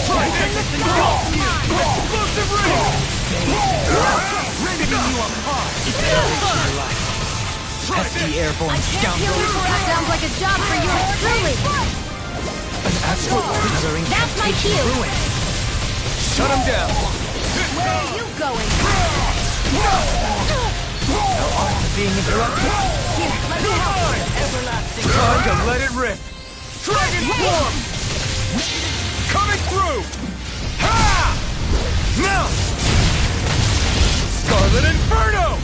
Try this! Explosive ring! Riveting you apart! Try Pesky this! airborne scoundrel. Sounds like a job for yours truly. An astral ring That's my taking cue. ruin. Shut him down! Where are you going? Being interrupted. Here, let me help. Time to let it rip! Dragon Form! Coming through! Ha! Now! Scarlet Inferno!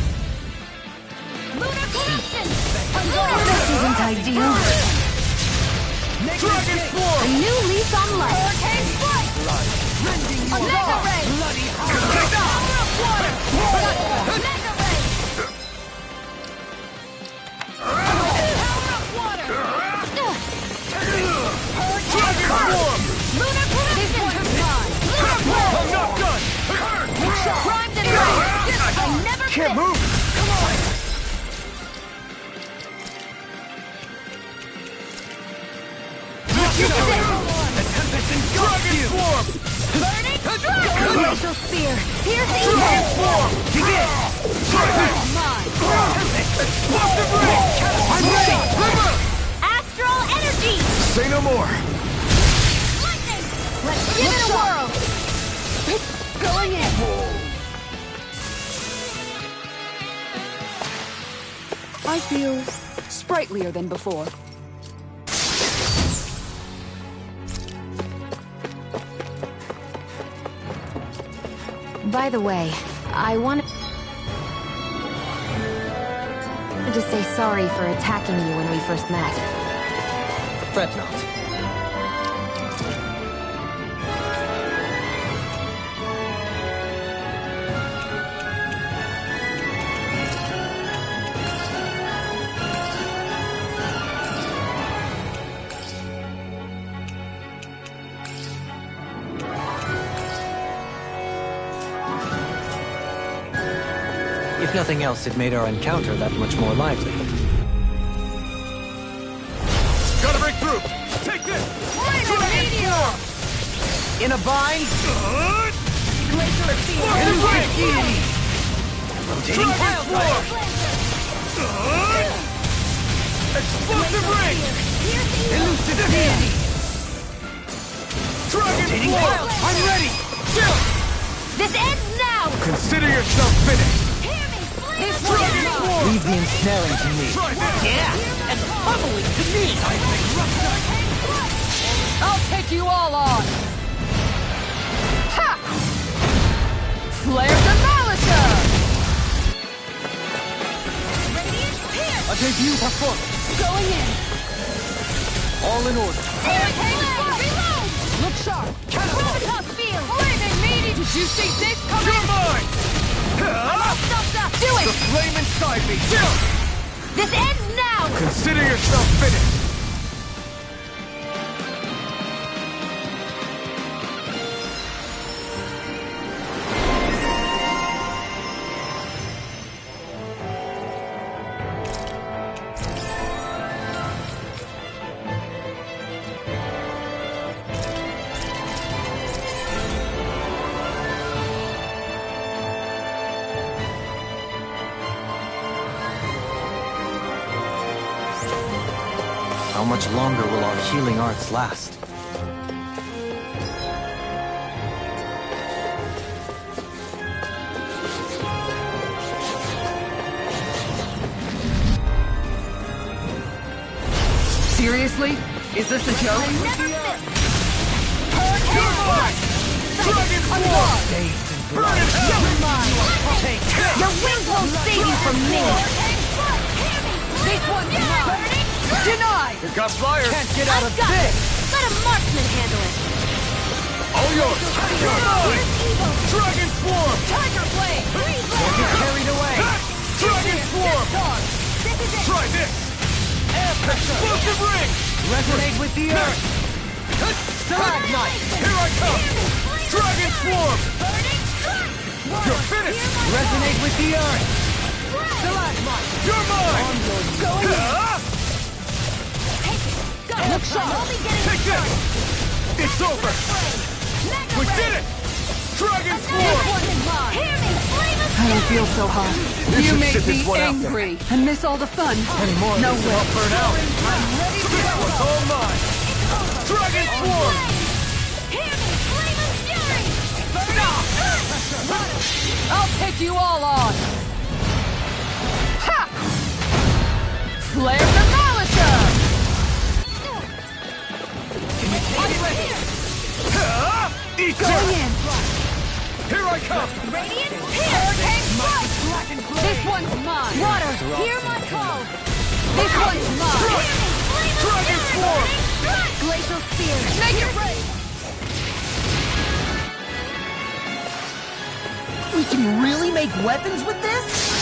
Lunar Corruption! This isn't ideal. Dragon Form! A new lease on life. Hurricane strike! A Mega Ray! Mega Ray! Dragon Form! Lunar Corruption! I'm not done! Primed and ready! I never Can't quit. move! Dragon Form! Burning Dragon! Glacial Spear! Here's the Dragon Form! Try this! Explosive ring! I'm ready! River! Astral Energy! Say no more! Lightning! Let's give it a whirl! It's going in! I feel sprightlier than before. By the way, I wanted to say sorry for attacking you when we first met. Fret not. If nothing else, it made our encounter that much more lively. Gotta break through! Take this! In a bind? Explosive ring! Rotating pile driver. Explosive ring! Elusive deity. Dragon Rotating Floor! pile. I'm ready. Chill! This ends now! Consider yourself finished! Dragon Floor! Leave the ensnaring to me. Try this! Yeah, and pummeling to me. I'll take you all on! Ha! Flare the Malika! A debut performance. Going in! All in order. Look sharp! Gravitas field! Flaming meaty! Did you see this coming? You're mine! Do The it! flame inside me! Chill! This ends now! Consider yourself finished! How much longer will our healing arts last? Seriously? Is this a joke? Dragon Floor! Burn in hell! Your wings won't save you from me! This one's mine! Denied! Here comes Flyers! Can't get out of this. Let a marksman handle it! All yours! You're mine! Dragon Swarm! Tiger Blade! Don't get carried away. Dragon Swarm! This is it! Try this! Explosive ring! Resonate with the earth. Stalagmite. Here I come! Dragon Swarm! You're finished! Resonate with the earth. Stalagmite. You're mine! Look sharp! Take this! It's over! We did it! Dragon Swarm! I don't feel so hot. You You should make sit this me one out there. angry and miss all the fun. Anymore, No this way. will all burn out! This one's all mine! Dragon Swarm! I'll take you all on! Ha! Flare the Malika! Eat Going this! in! Here I come! Hurricane Strike! This one's mine! Water, hear my call! This one's mine! Dragon Swarm! Glacial Spear! Make it rain! We can really make weapons with this?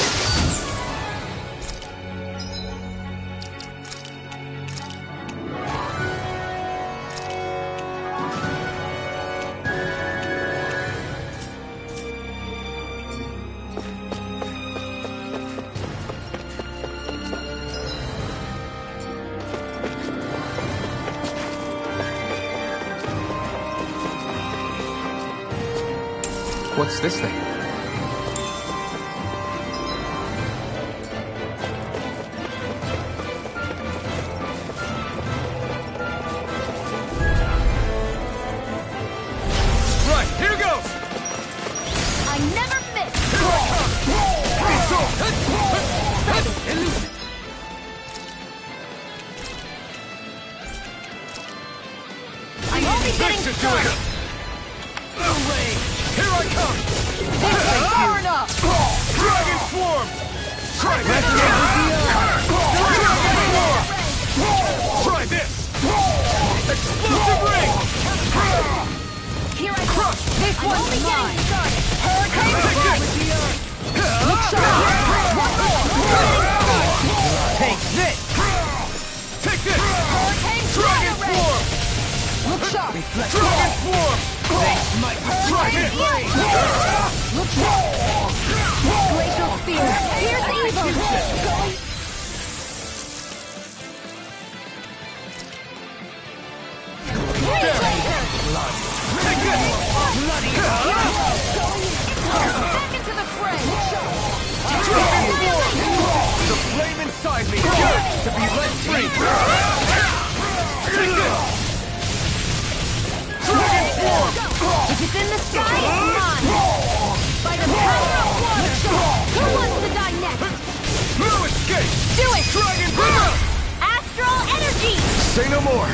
What's this thing? Right, here goes! I never miss! It's over! I'm only getting Thanks, started! No way! Here I come! Power up! Dragon Swarm! Try this! Try this! Explosive ring! Here I go! This I'm one's only mine! getting started! Hurricane Take Strike! this! Look sharp! One more! Take this. Take this! Hurricane Dragon Ray! Swarm! Look sharp! Dragon Swarm! Thanks, Mike. Try this! Look sharp! Glacial Spear! here! Here's evil! Back into the fray! The flame inside me yearns to be let free! Dragon form! If it's in the sky, it's mine! By the power of water! Who wants to die next? No escape! Do it! Dragon form! Astral energy! Say no more!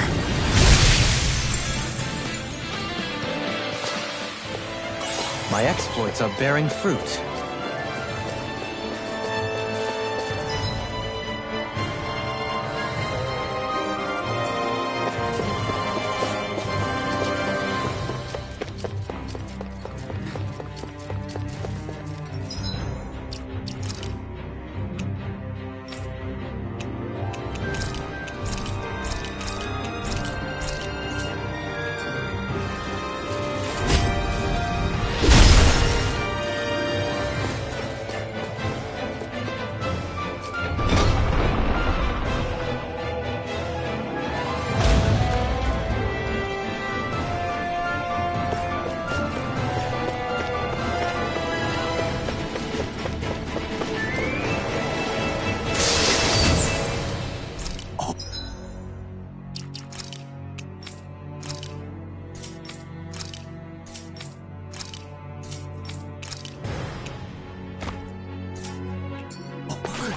My exploits are bearing fruit.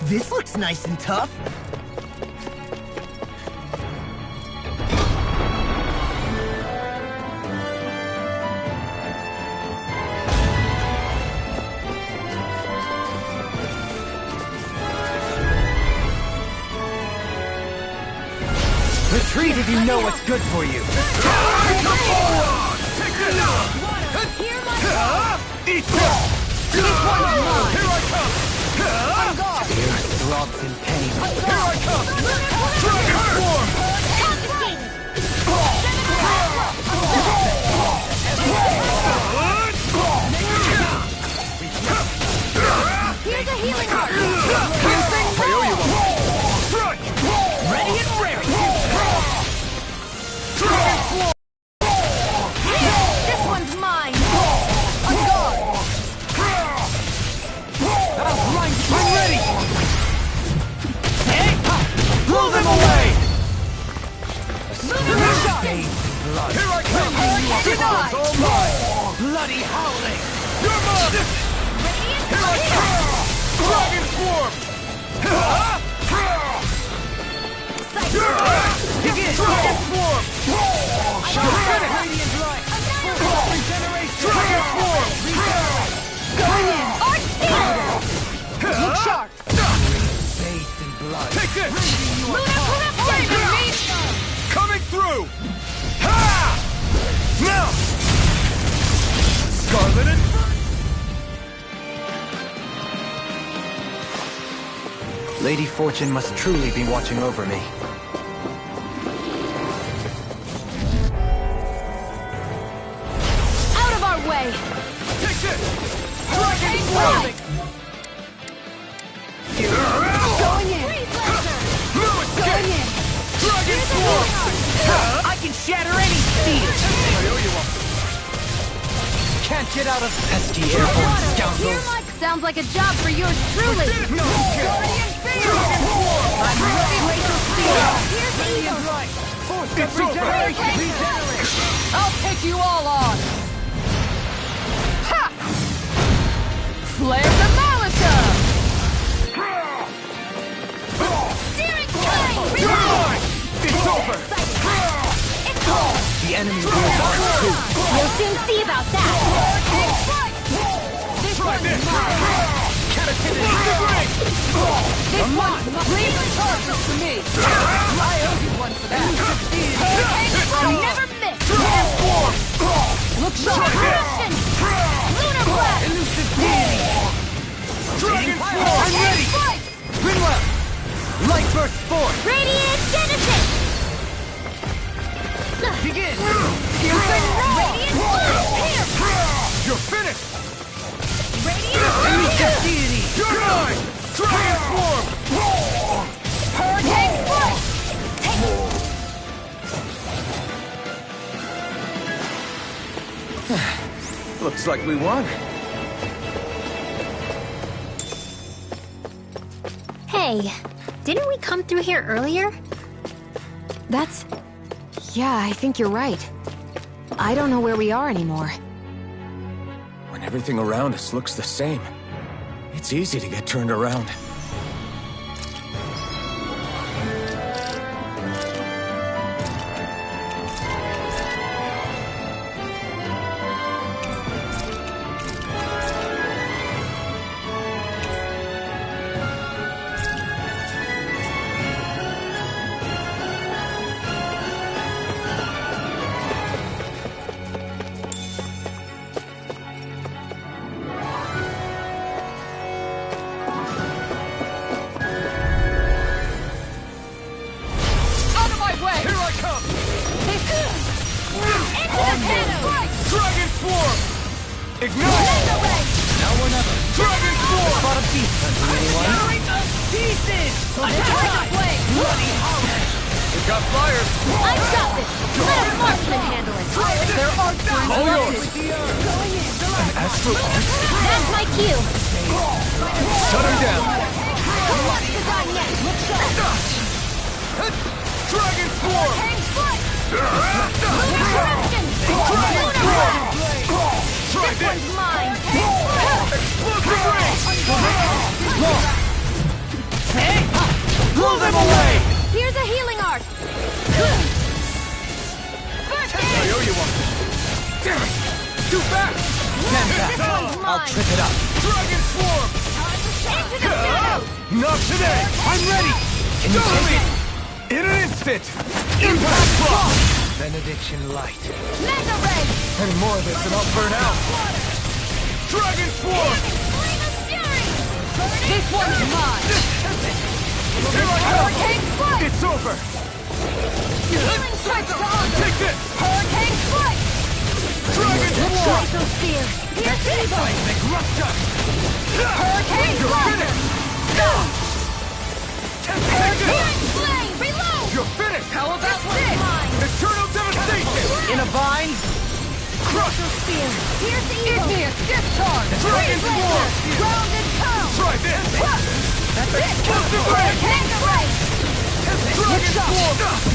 This looks nice and tough. Retreat if you know what's good for you! Eat this! Here I come! Fear throbs in pain. Here I come! Dragon form! Here's a healing heart! I owe you one! Strike! Ready and ready! Dragon form! This one's mine! On guard! I'm ready! Hey! Blow them away! Here I come! This one's all mine! Bloody howling! You're mine! Here I come! Dragon form! Begin! Dragon form! You're finished! Radiant light! Regeneration! Dragon form! Going in! Arch speed! Look sharp! Bathed in blood. Take this! Luna flame! Coming through! Ha! Now! Scarlet and... Lady Fortune must truly be watching over me. Out of our way! Take this! Dragon Fly! Going in! No escape! Dragon form! I can shatter any steel. I owe you one. Can't get out of pesky airborne scoundrels. Sounds like a job for yours truly! No escape! Dragon form! I'm ready, Rachel Steel! Here's Radiant evil! light! Force of regeneration! Regenerate! I'll take you all on! Ha! Flare the Malika! Searing flame! You're mine! It's over! It's cold! The enemy will march too. We'll soon see about that! This Try one's this! mine! Explosive ring! This one's mine! Leave the charges to me! I owe you one for that! I'll never miss! Dragon form! Look sharp! Corruption! Lunar blast! Elusive deity! Dragon form! I'm ready! Grinwell! Light burst forth! Radiant Genesis! Begin! Radiant Blast! Here! You're finished! Radiant Elusive deity! You're mine! Looks like we won. Hey, didn't we come through here earlier? Yeah, I think you're right. I don't know where we are anymore. When everything around us looks the same, it's easy to get turned around.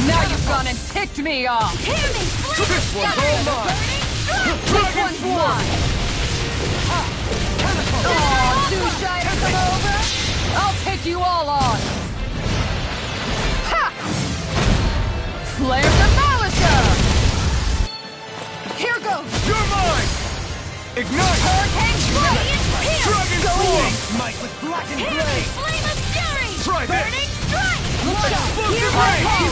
Now you've gone and ticked me off! This one's all mine! This one's mine! Oh, too shy to come over? I'll take you all on! Ha! Flare the Malika! Here goes! You're mine! Ignite! Hurricane Flame! Dragon Form! Smite with blackened blade! Flame of Fury! Try this! Burning Strike! Explosive Here's Ray! Hang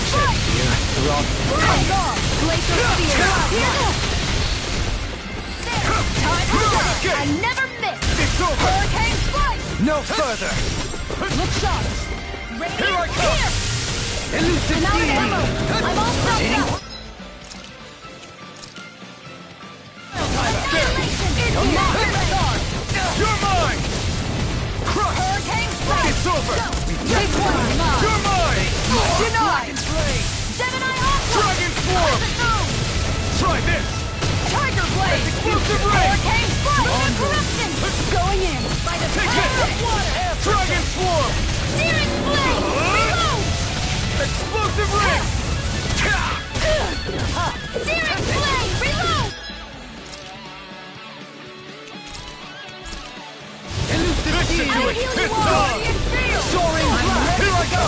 on! Glacial Spear! Time to go! I never miss! It's over! Hurricane Flight! No further! Look sharp! Here I come! Elusive And out of Beam! ammo! I'm all prepped up! Annihilation! You're mine! Crush! Hurricane Strike! It's over! This one's mine! You're mine! Denied! Gemini Aqua! Dragon Form! Try this! Tiger Blade! Explosive Ray! Hurricane Flight! Corruption! Going in! By the Take power this! of water! Dragon Form! Searing Blade! Reload! Explosive Ray! Searing Blade! Reload! Listen to I'll it! heal you It's all! on! Field! Soaring Blast! Here I go!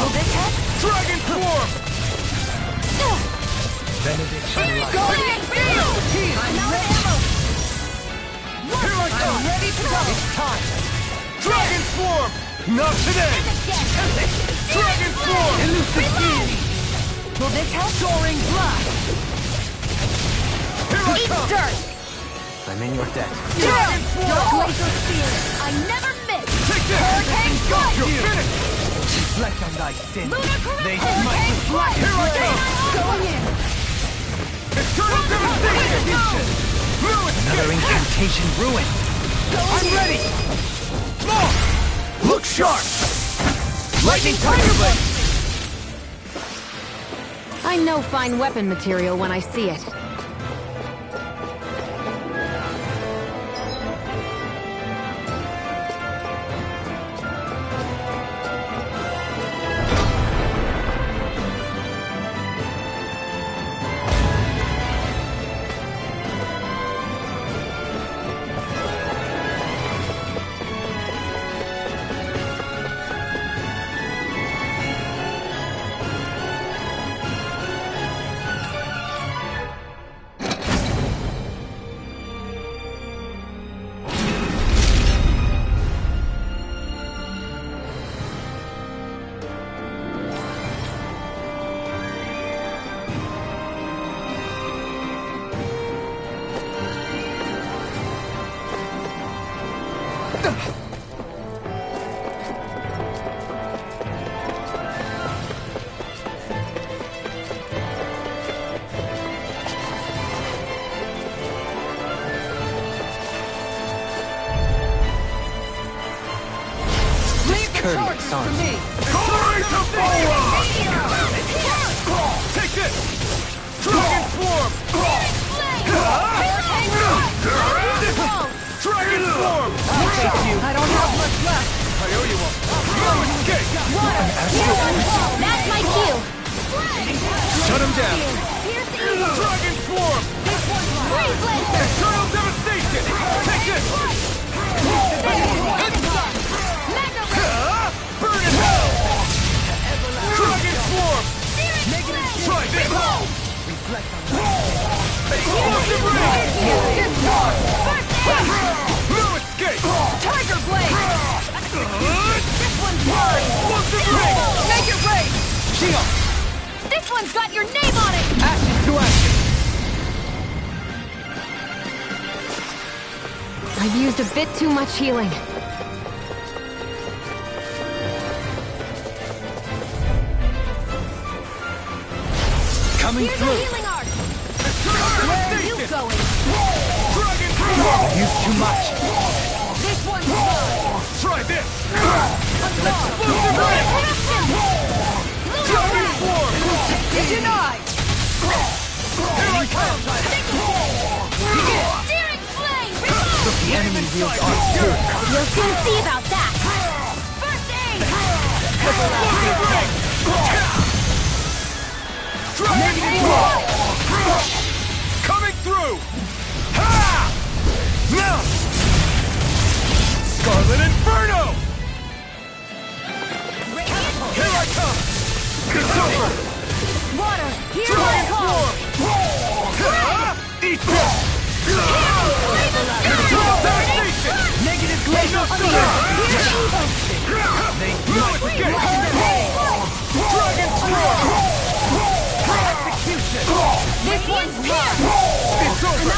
Dragon Form! Benediction light! Going in field! I'm out of ammo! Here I go! I'm ready to go! It's time! Dragon Form! Not today! Dragon Form! Elusive Beam! Will this help? Soaring Blast! Here I Eat come! dirt! I'm in your debt. Dragon Form! Glacial Spear! I never miss! Take this! Hurricane Strike! You're finished! Reflect on thy sin! Lunar Corruption! They smite with blackened Here I blade! go! Going in! Eternal Devastation! No Another escape! incantation ruin! I'm ready! Small! Look sharp! Lightning Tiger Blade! I know fine weapon material when I see it. courteous, aren't you? Glory to Volron! Take this! Dragon Swarm! Dragon Swarm! I don't have much left. I owe you one. No escape! That's my cue. Shut him down! Dragon Swarm! Freeze Lancer! Eternal Devastation! Take this! Burn in hell! Dragon Swarm! Try this! Explosive Ray! No escape! Tiger Blade! This one's mine! Explosive Ray! Make it rain! Shion! This one's got your name on it! Action to action! I've used a bit too much healing. Coming Here's a through! healing arc! Where are you going? Dragon Swarm! Used too much. This one's mine! Try this! Explosive Ray! Dragon Ray! Swarm! Denied! Here I come! Searing Flame! Reload! The enemy wields arms too. We'll soon see about that. First aid! Explosive Ray! Dragon Swarm! Coming through! Ha! Now! Scarlet Inferno! Here I come! It's over! Water! Here Dragon I come! Swarm! Ha! Eat this! Eternal Devastation! Negative glacial Enough Thank No escape! Dragon Swarm! Execution! This one's mine! It's over!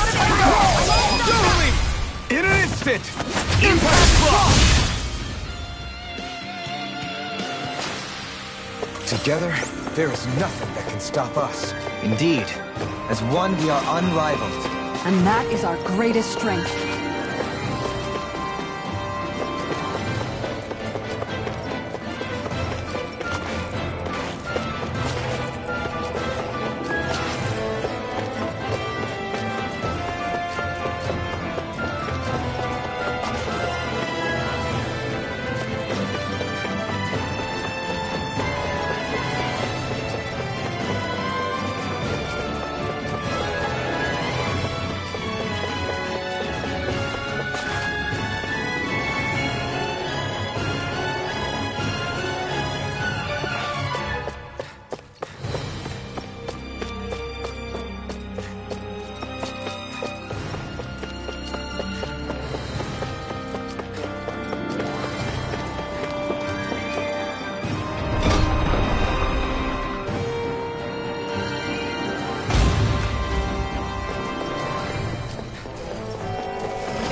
Totally! In an instant! Impact Block! Together, there is nothing that can stop us. Indeed. As one, we are unrivaled. And that is our greatest strength.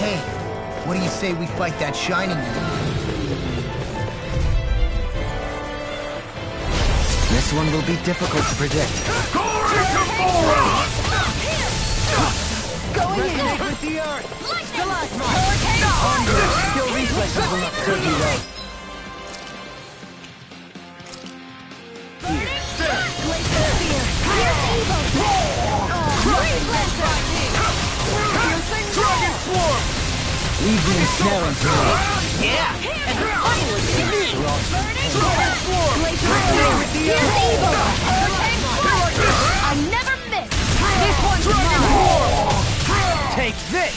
Hey, what do you say we fight that shining one? This one will be difficult to predict. Glory to Volron! Resonate with the earth! Skill reflexes will not serve you well. Dragon Swarm! Leave me snaring to me. Yeah! And the fun was to me! Dragon Swarm! I never miss! This one's Dragon mine! Swarm! Take this!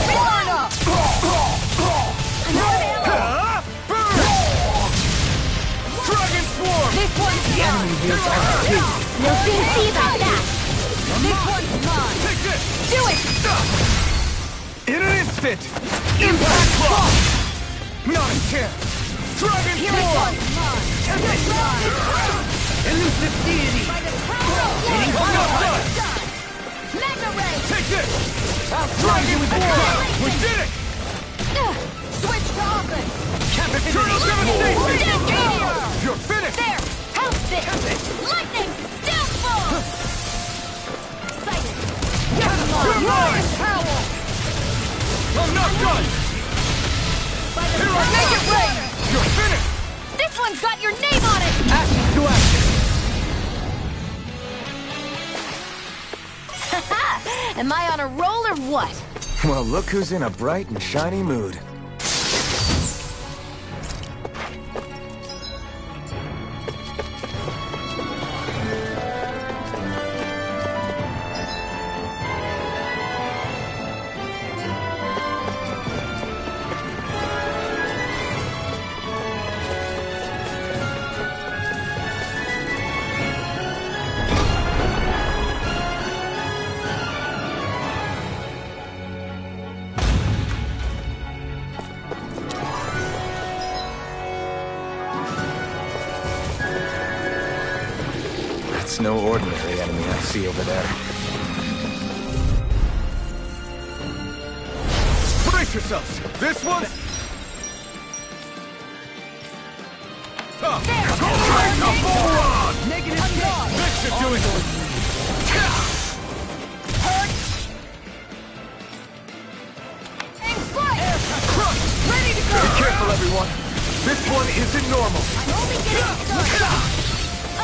Burn up! Burn! Dragon Swarm! This one's mine! Wields arms too. We'll soon see about that. This one's mine! Take this! Do it! In an instant! Impact Block! Not a chance! Dragon Here it Swarm! comes! This mine! Elusive deity! I'm not done! Mega Ray! Take this! Dragon Swarm! We did it! Switch to offense! Eternal Devastation! Meteor! You're finished! There! House this! Lightning! Downfall! Excited! You're mine! Howl! I'm not done! Here I Am I on a roll or what? Well, look who's in a bright and shiny mood. It's no ordinary enemy I see over there. Brace yourselves! This one's... Go right to Volron! Negative dog! This should do it! Hurt! Aim flight! Ready to go! Be careful, everyone! This one isn't normal! I'm only getting started!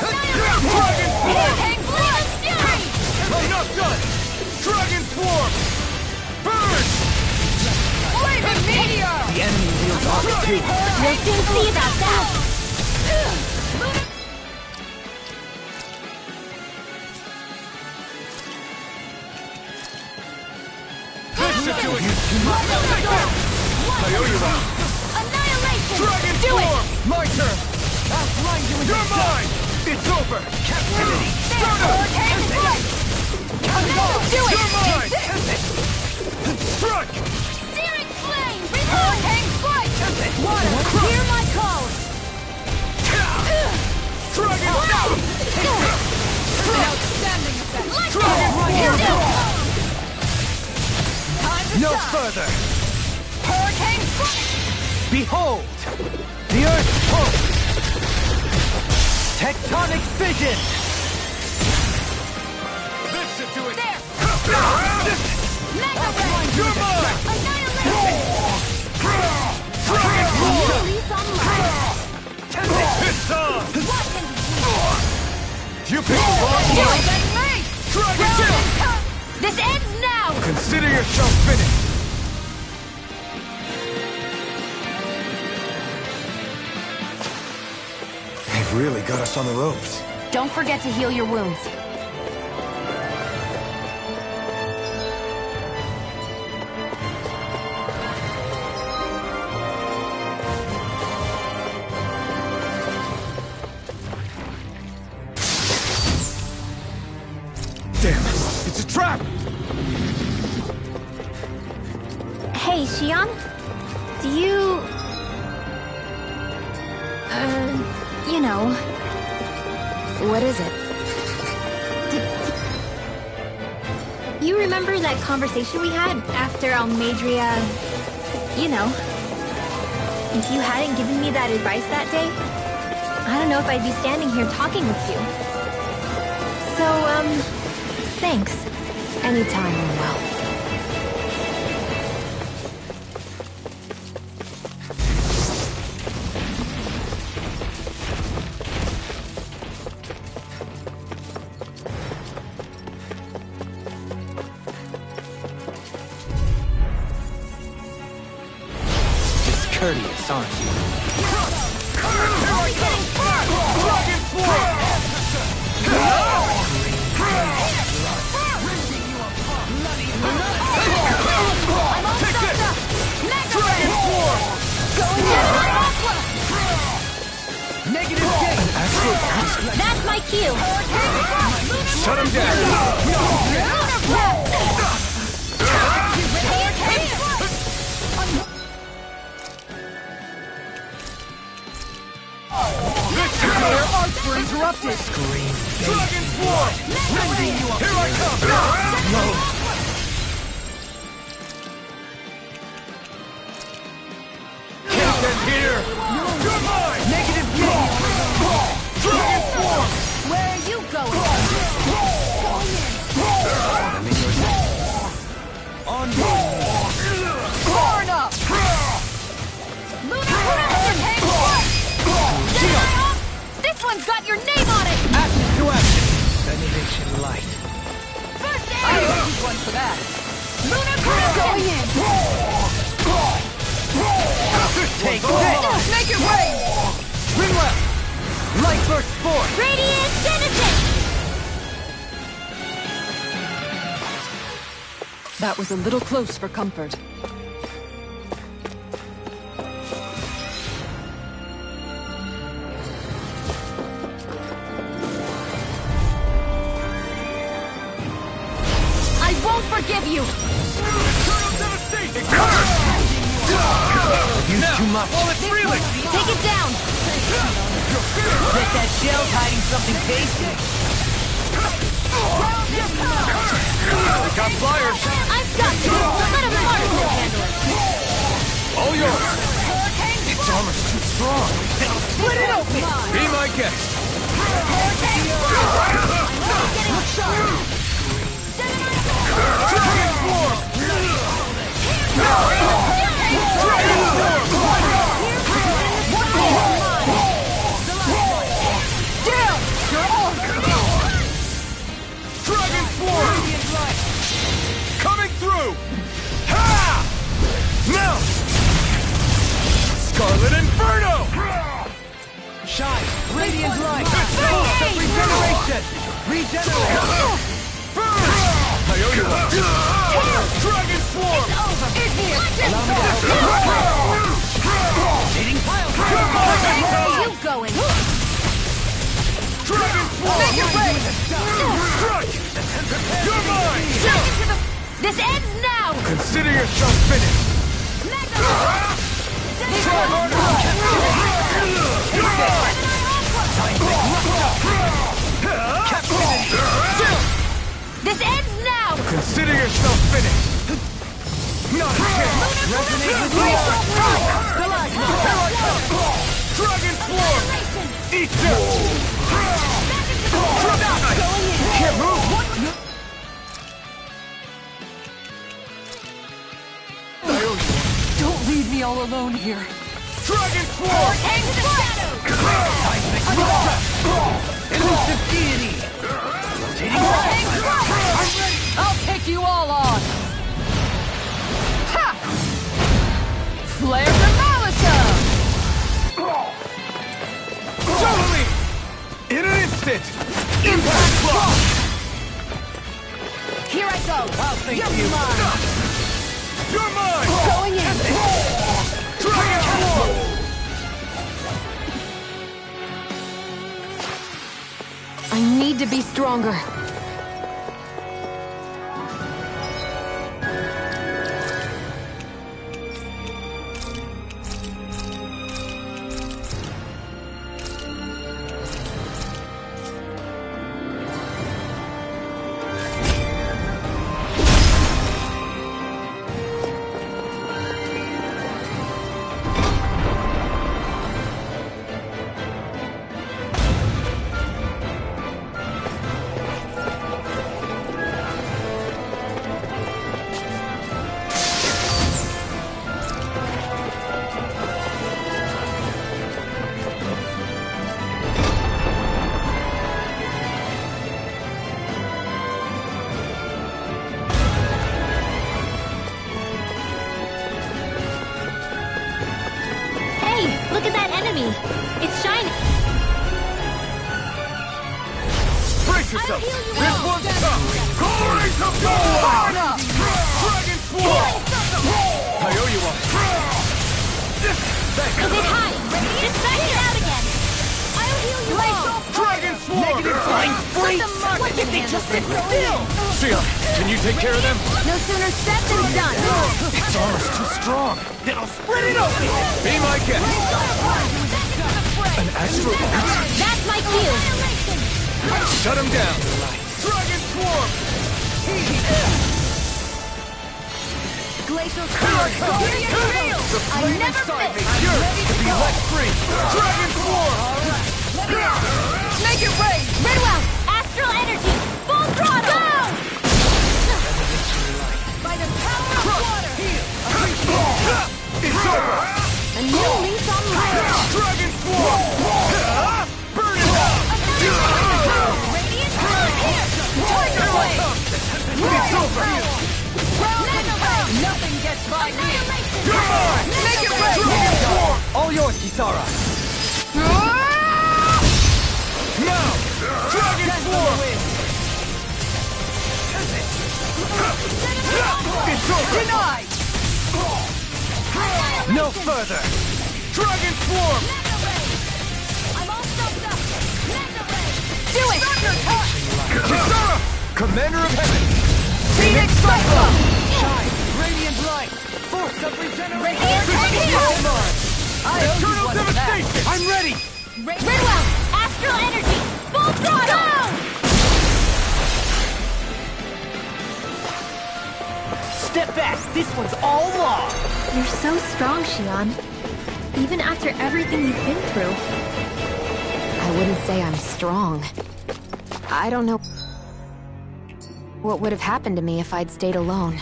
Dragon Swarm! Hang flight! Fury! I'm not done! Dragon Swarm! Burn! Flaming meteor! The enemy wields off too. We'll soon see about that. This should do it! Take that! I owe you that! Annihilation! Dragon Do it! Swarm! My turn! I'll blind you with You're mine! It's over! Captivity! Start up! Hurricane flight! Do it! You're mine! Strike! Searing flame! Hurricane flight! Water, hear my call! Dragon Swarm! An outstanding effect! Dragon Swarm! Time to No shine. further. Hurricane flight! Behold, the Earth's pulse. Tectonic fission. This should do it! There! Mega ray! You're mine! Annihilation! Dragon Swarm! Release on light! It's on! What can You picked the wrong you do? one! Then me! Dragon Round Swarm! and cut! This ends now! Consider yourself finished! They've really got us on the ropes. Don't forget to heal your wounds. Damn it! It's a trap! Hey, Xion? Do you... you know... What is it? You remember that conversation we had after Almeidrea... You know. If you hadn't given me that advice that day, I don't know if I'd be standing here talking with you. So, thanks. Anytime, Orwell. Discourteous, aren't you? Dragon Swarm! Dragon Swarm! Negative gate. That's my cue! Shut him down! Their arts were interrupted. Scream. Dragon Swarm! Here I come! Can't end here! You're mine! Negative gate. Dragon Swarm! Where are you going? Burn up! Lunar Hurricane Flight! This one's got your name on it! Action to action. Federation light. First aid! for that. Lunar Crimson! Going in! Take this! Make it rain! Swing left! Light burst forth! Radiant Denizen! That was a little close for comfort. I won't forgive you! Used too much. Well, it's reeling! Take it down! Bet that shell's hiding something tasty. Got flyers! I've got you! Let a marksman handle it! All yours! Its armor's too strong! Split it open! Be my guest! Dragon Swarm! Coming through! Ha! Now! Scarlet Inferno! Shine! Radiant light! Regeneration! Regenerate! Burn! I owe you one! Dragon Swarm! It's here! Allow me to help you! Needing pile driver! Where are you going? Dragon Swarm! Make it rain! Strike! You're mine! Strike into the... This ends now! Consider yourself finished! Try This ends now! Consider yourself finished! Not a chance! Resonate with me! Dragon Swarm! Eat this! Can't move! Don't leave me all alone here. Dragon Swarm! Into the shadows! Elusive deity! I'll take you all on! Ha! Flare the Molotov! Totally! In an instant! Impact block! Here I go! I'll thank You're you! mine! You're mine! Going in! Dragon Swarm! I need to be stronger. Look at that enemy! It's shining! Brace yourself! This one's tough! Glory to God! Dragon Swarm! I owe you one! Thanks! Is it high? Just back it out again! I'll heal you all! Dragon Swarm! Negative flying free! What If they just sit still! Sion, can you take care of them? No sooner said than done! Its armor's too strong! Then I'll split it open! Be my guest! An astral arts? That's my cue! Shut him down! Dragon Swarm! Glacial Sword! The I flame never inside me miss. yearns to be let free! Dragon Swarm! Make it rain! Redwell! Astral energy! Full throttle! Go! By the power of water! It's over! A new lease on life! Dragon Swarm! Burn it up! Radiant Blood here! Tiger Blade! It's over! over! Nothing gets by me! You're mine! Make it rain! All yours, Kisara! Now! Dragon Swarm! It's over! Denied! No further! Dragon Swarm! I'm all stuffed up! Do it! Kisara! Commander of Heaven! Phoenix Cyclone! Shine! Radiant light! Force of regeneration! Radiant All mine! I owe you Eternal one of that. devastation! I'm ready! Ridwell! Astral energy! Full throttle! Step back! This one's all law! You're so strong, Xion. Even after everything you've been through. I wouldn't say I'm strong. I don't know what would have happened to me if I'd stayed alone.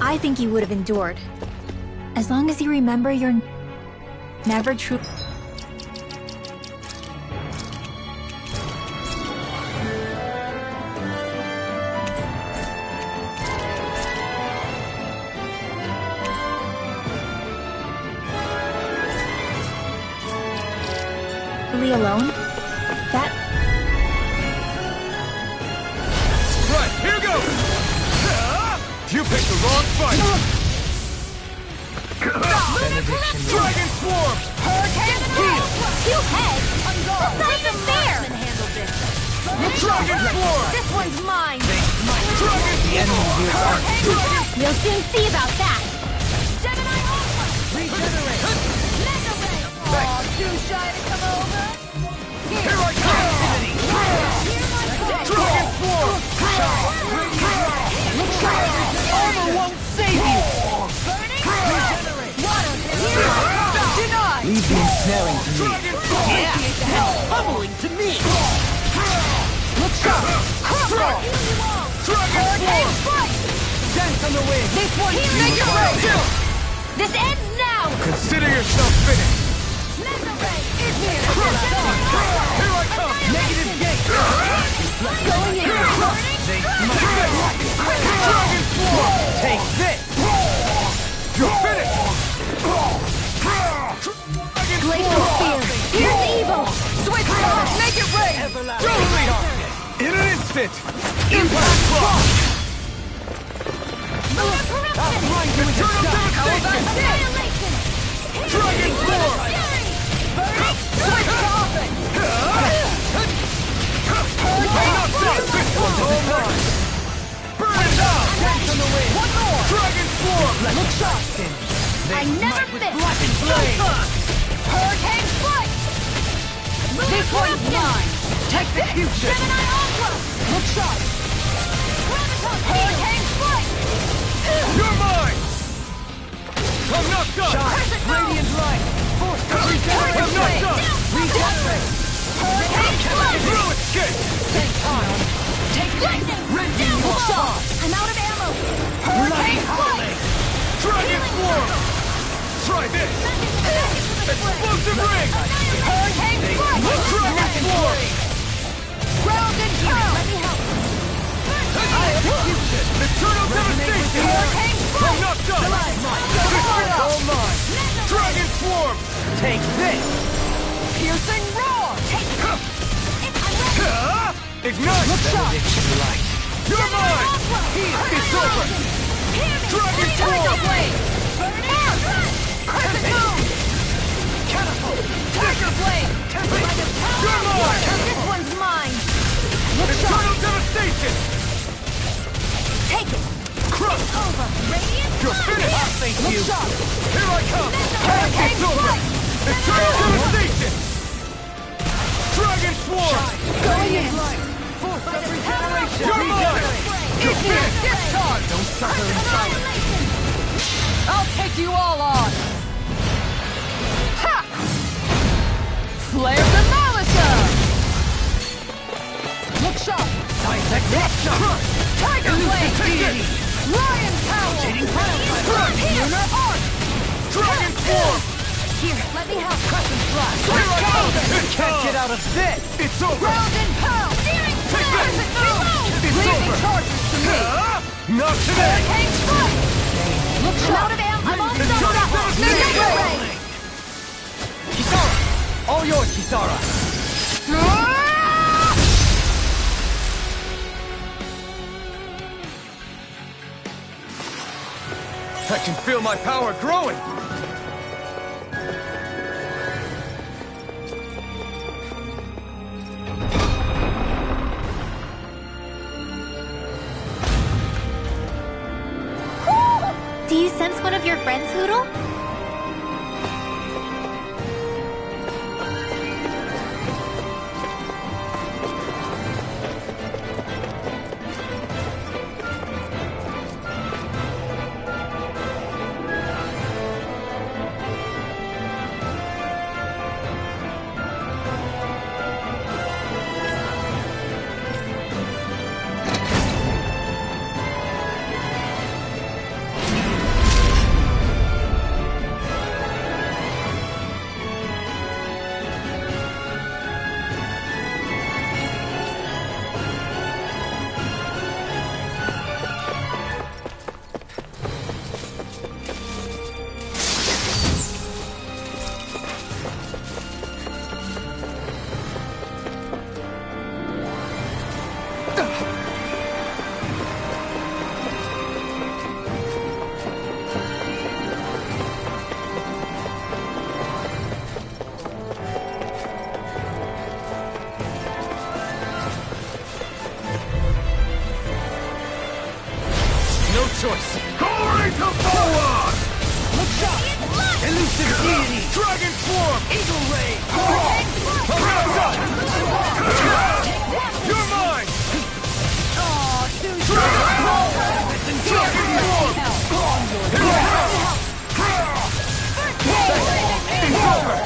I think you would have endured. As long as you remember you're never true. Alone? That... Right, here goes! You picked the wrong fight! Dragon Swarm! Hurricane Heal! Two heads! That's not even fair! Dragon Swarm! This one's mine! Dragon Swarm! You'll soon see about that! Gemini Ultra! Regenerate! Mega Ray! Aw, too shy to come over? Here I come! Dragon Swarm! Armor won't save you! Denied! Leave the ensnaring to me. Dragon Swarm! Yeah! Humbling to me! Look sharp! Crumble! Dragon Hurricane Swarm! Strike! Dance on the wind! This one's make it rain! This ends now! Consider yourself finished! Mega Ray! It's here! Here I come! Negative gate! Going in! Dragon Swarm! Take this! You're finished! Glacial Spear! Here's evil! Switch sides! Make it rain! Totally! In an instant! Impact Block! Eternal devastation! Dragon Swarm! Switch to offense! Not this! This one's all mine! Burn it out! Dance on the wind! One more! Dragon Swarm! Look sharp! I never miss! Hurricane Strike! This one's mine! Execution! Gemini Ultra! Look sharp! Hurricane Strike! You're mine! I'm not done! Radiant light! Force of regeneration! I'm not done! Regenerate! Hurricane Strike! Through escape! Take time! Take lightning! Rending your shot! I'm out of ammo! Hurricane Strike! Dragon Swarm! Try this! Explosive ring! Hurricane Strike! Dragon Swarm! Ground and pound! Let me help! Execution! Eternal devastation! Hurricane Strike! I'm not done! This is all mine! Dragon Swarm! Take this! Piercing roar! Take it! Ignite! Benediction light. You're mine! It's over! Dragon Swarm! Crescent Moon! Catapult! Tiger Blade! You're mine! This one's mine! Eternal devastation! Take it! Crush! Over! Radiant You're finished! Thank Look you. sharp! Here I come! Hurricane It's over! Strike! Eternal devastation! Dragon Swarm! Going in! Force of regeneration! You're mine! You're finished! Discharge! Don't suffer in silence. I'll take you all on! Ha! Flare the Malisa! Look sharp! Tiger Blade! Lion Power! Lunar Arc! Dragon Swarm! Here, let me help! Crescent Flash! Here I come! Can't get out of this! It's over! Ground and pound! Take this! Crescent Moon! Leaving charges to me! Not today! Hurricane strike! Look out of ammo! I'm almost done! Make it rain! Kisara! All yours, Kisara! I can feel my power growing! Do you sense one of your friends, Hootle? Choice. Glory to Boa! Look shot! Elusive deity! Dragon Swarm! Eagle Ray! You're mine! Dragon Swarm! It's over!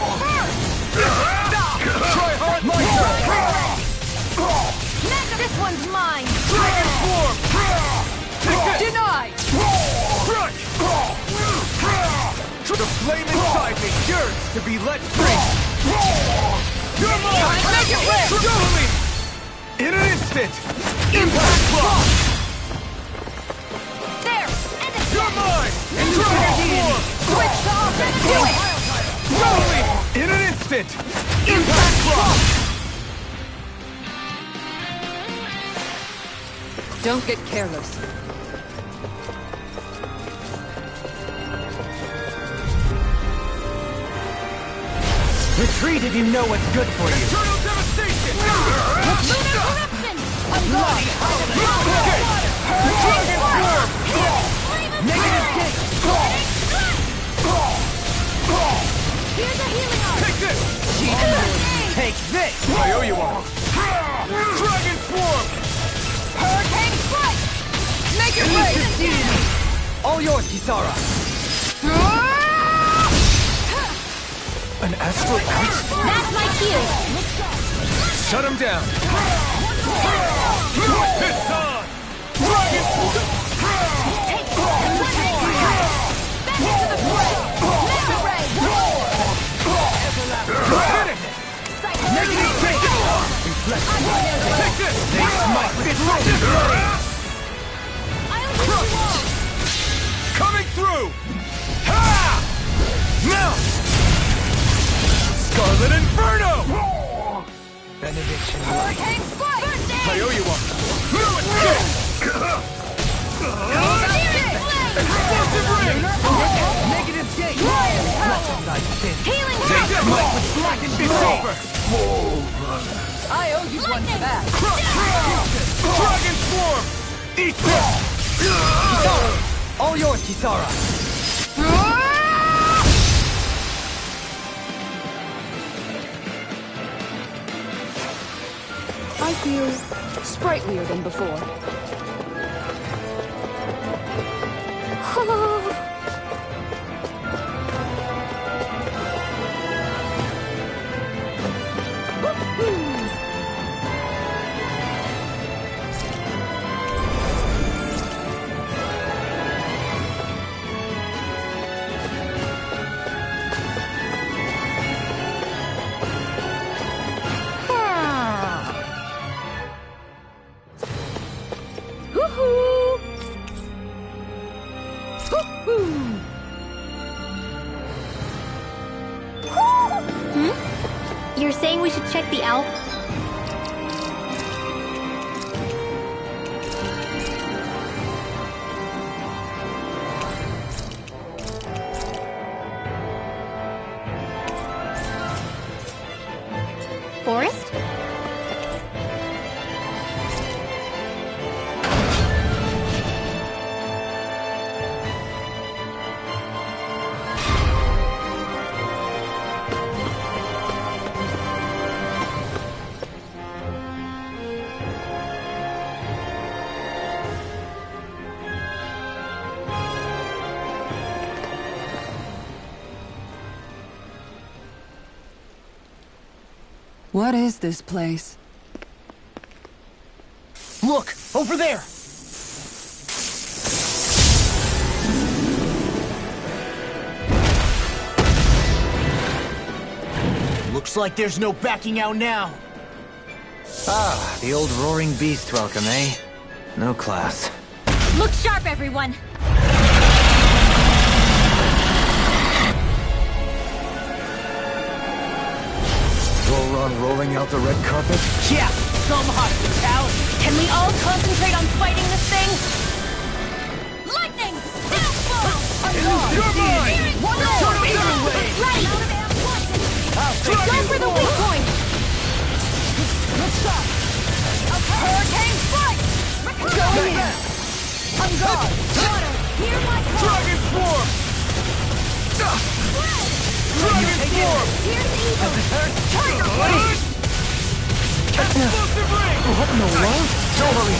Try hard, my turn! This one's mine! Dragon Swarm! Denied! Crush! The flame inside me yearns to be let free! You're mine! Make it red! Show me! In an instant! Impact block! There! And it's You're mine! Dragon Swarm! switch to offense! Do it! Show me! In an instant! Impact block! Don't get careless. Retreat if you know what's good for you. Eternal devastation! Lunar eruption! I'm gone! Dragon Swarm! Negative gate! Here's a healing arm! Take this! Take this! I owe you one! Dragon Swarm! Hurricane strike! Make it rain! All yours, Kisara. An astral out? That's my cue. Shut him down! Piss on! Dragon Swarm! Back into the fray! Make it rain! Finish! Negative take! Take this! Coming through! Ha! Now! Scarlet Inferno! Benediction. Hurricane strike! I owe you one. No escape! Explosive ring! Negative gate. Healing Take this! power! It's over! I owe you one for that. Dragon Swarm! Eat this! Kisara. All yours, Kisara. I feel sprightlier than before. check the Alp? Forest? What is this place? Look! Over there! Looks like there's no backing out now. Ah, the old roaring beast welcome, eh? No class. Look sharp, everyone! Volron rolling out the red carpet? Yeah, some hospitality. Can we all concentrate on fighting this thing? Lightning! Downfall! You're mine! One more! Ready! Go for the weak point! Hurricane strike! Going in! On guard! Water! Hear my call! Dragon Swarm! Dragon Swarm! Here's Eagle! Tiger Blade! Explosive ring! Don't worry.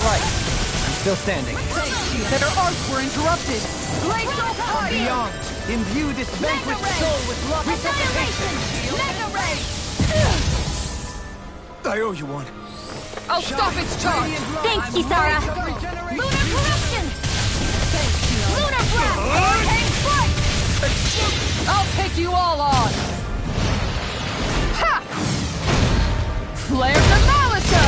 Right. I'm still standing. That our arts were interrupted! Glacial Fire! Beyond, imbue this vanquished soul with love. Regeneration! Mega Ray! I owe you one. I'll stop its charge! Thanks, Kisara! Lunar Corruption! Lunar Blast! Hurricane Strike! I'll take you all on! Ha! Flare the Malika!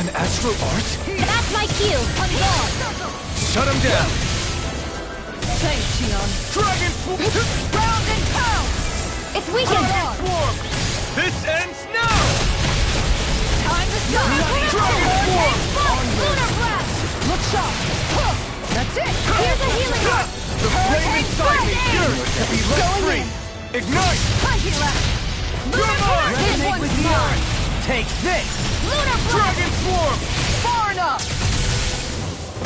An astral art? That's my cue! On guard! Shut him down! Thanks, Xion! Dragon Swarm! Round and pound! It's weakened! Dragon Swarm! This ends now! Time to stop! Dragon Swarm! Lunar Blast! Look sharp! That's it! Here's a healing arc! The flame inside me yearns to be let free! Ignite! Lunar mine! Blast! This one's mine! Take this! Lunar Blast! Dragon Swarm! Far enough!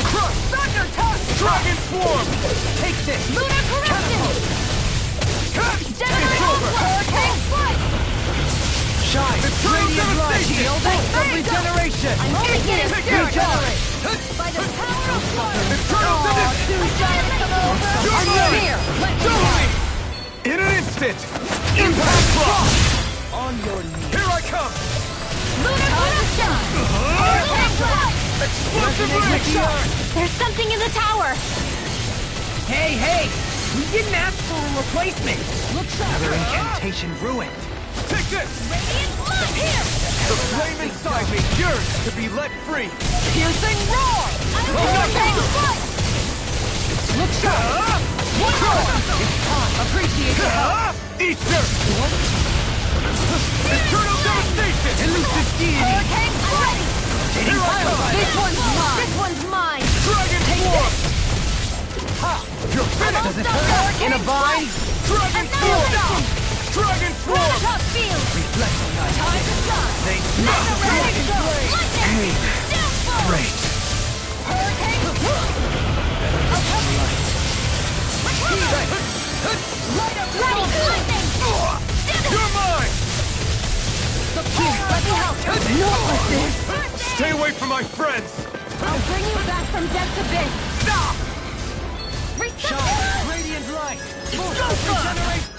Crush! Thunder Touch! Dragon Swarm! Take this! Lunar Corruption! Generate Hurricane Strike! Shine! The radiant light! From regeneration! I'm only getting started! By the power of water! Eternal Too shy to come over! You're I'm mine! here! Let me Do go! me! In an instant! Impact Block! On your knees! Here I come! Lunar Corruption! Hurricane Strike! Explosive ring! There's something in the tower! Hey, hey! We didn't ask for a replacement! Another incantation ruined. Take this! Radiant Blood here! The flame inside me yearns to be let free! Piercing Roar! Hurricane Strike! Look sharp! One more! Appreciate your help! Eat dirt! Eternal devastation! Elusive deity! Hurricane Strike! Here I come! This one's mine! This one's mine! Dragon Swarm! You're finished! In a vine? Dragon Swarm! Dragon Swarm! Top field! Reflect on that. Time to shine! Mega Ray! Lightning! Downfall! Great! Hurricane! Light up! Lightning! You're mine! Let me help! Not like this! Stay away from my friends! I'll bring you back from death's abyss! Stop! Reset! Radiant light! Regenerate!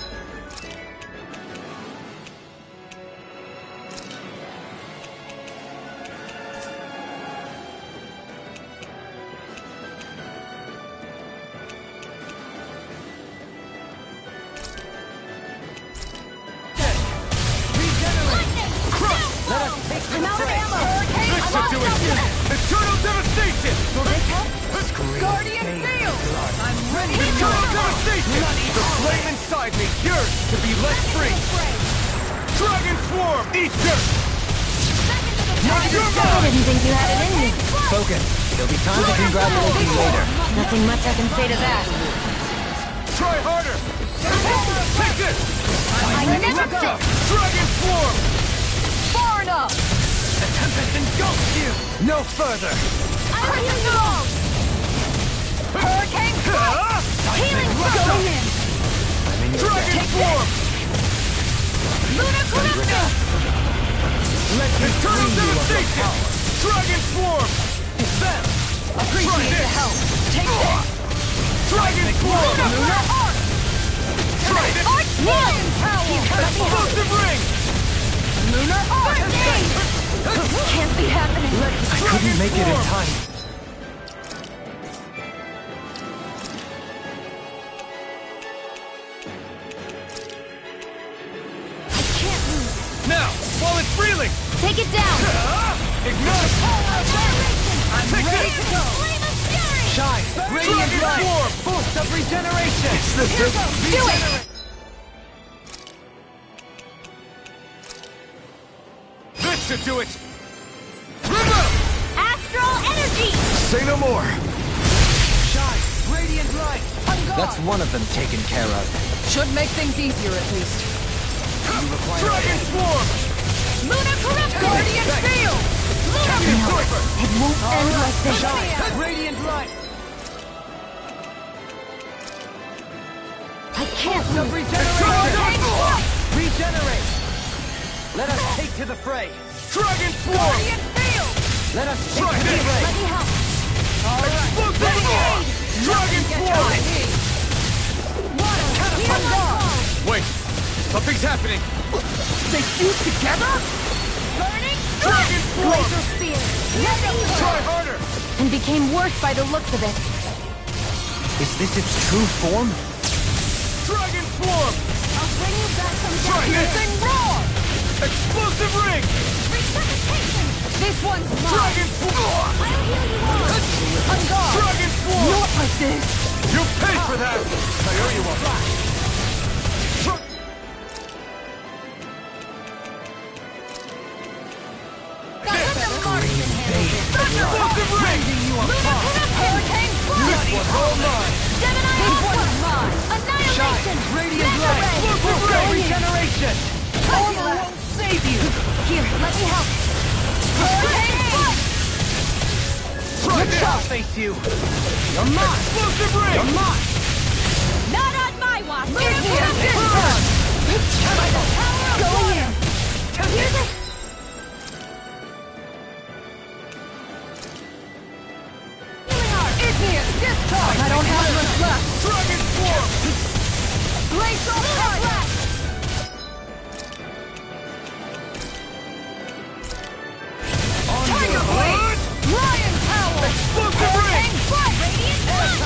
I'm out of ammo! This I'm should all do it! self-defense! Eternal devastation! Will this help? Guardian Field! I'm ready to Eternal go! devastation! The flame beside me, yours to be let free! Dragon Swarm! Eat dirt! I didn't think you had it in you. Focus. There'll be time to congratulate you later. Nothing much I can say to that. Try harder! Take this! I never quit. Dragon Swarm! Far enough! The Tempest engulfs you! No further! I'll heal you all! Hurricane Strike! Healing Go in! Dragon Swarm! Lunar Corruptor! Eternal Devastation! Dragon Swarm! Them! Appreciate the help! Take this! Dragon Swarm! Lunar Arc! Try this! Arc Healing Power! Explosive Ring! Lunar Arc! Can't be happening! I couldn't make it in time. I can't lose! Now, while it's reeling! Take it down! Ignite! I'm ready to go! Flame of Fury! Shine! Radiant Light! Boost of regeneration! Here goes! Do it! This should do it! River! Astral Energy! Say no more! Shine! Radiant Light! That's one of them taken care of. Should make things easier at least. Dragon Swarm! Lunar Corruptor! Guardian Field! Lunar Absorber! It won't end like this. Shine! Radiant Light! I can't Of lose! regeneration! Regenerate! Let us take to the fray! Dragon Swarm! Guardian Field! Let us take to the Let fray! me help! Explosive Roar! Dragon Swarm! Wait! Something's happening! They fuse together? Burning Dragon Swarm! Laser Spear! Try harder! And became worse by the looks of it. Is this its true form? Dragon Swarm! I'll bring you back from Try this! Thing Roar! Explosive Ring! Resuscitation! This one's mine! Dragon Swarm! I'll heal you all! On guard! Dragon Swarm! Not like this! You paid for that! I owe you one. Explosive Ring! Lunar Hurricane Strike! This one's all mine! Gemini Aqua! Annihilation! Radiant Mega Light! Ray! Explosive Go Ring! in. Regeneration! Armor won't save you! Here, let me help! Hurricane Strike! Try this! I'll face you! You're mine! Explosive Ring! You're mine! Not on my watch! Lunar Corruption! By the power of water! Here's it! I don't have much left! Dragon Swarm! Glacial Blast! Tiger Blade! Lion Power! Explosive Ring! Strike! Radiant Blast!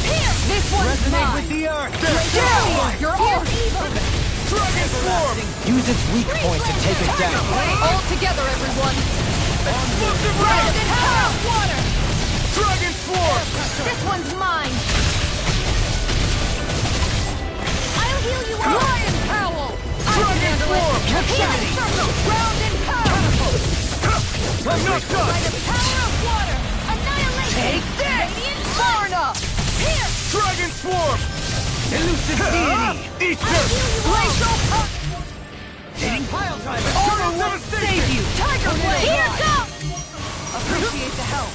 Here! This one's Resonate mine! with the earth! You're all evil! Dragon Swarm! Use its weak point to take it down. All together, everyone! Explosive Ring! Dragon Power! Water! Dragon Swarm! This one's mine! I'll heal you all! Lion Howl! Dragon Swarm! Healing Circle! Round and power! I'm not done! By the power of water! Annihilation! Take this! Radiant Far enough! Here! Dragon Swarm! Elusive Deity! Eat I'll heal you all! Glacial Power! Hitting pile driver! Armor won't save you! Tiger Blade! Here goes! Appreciate the help!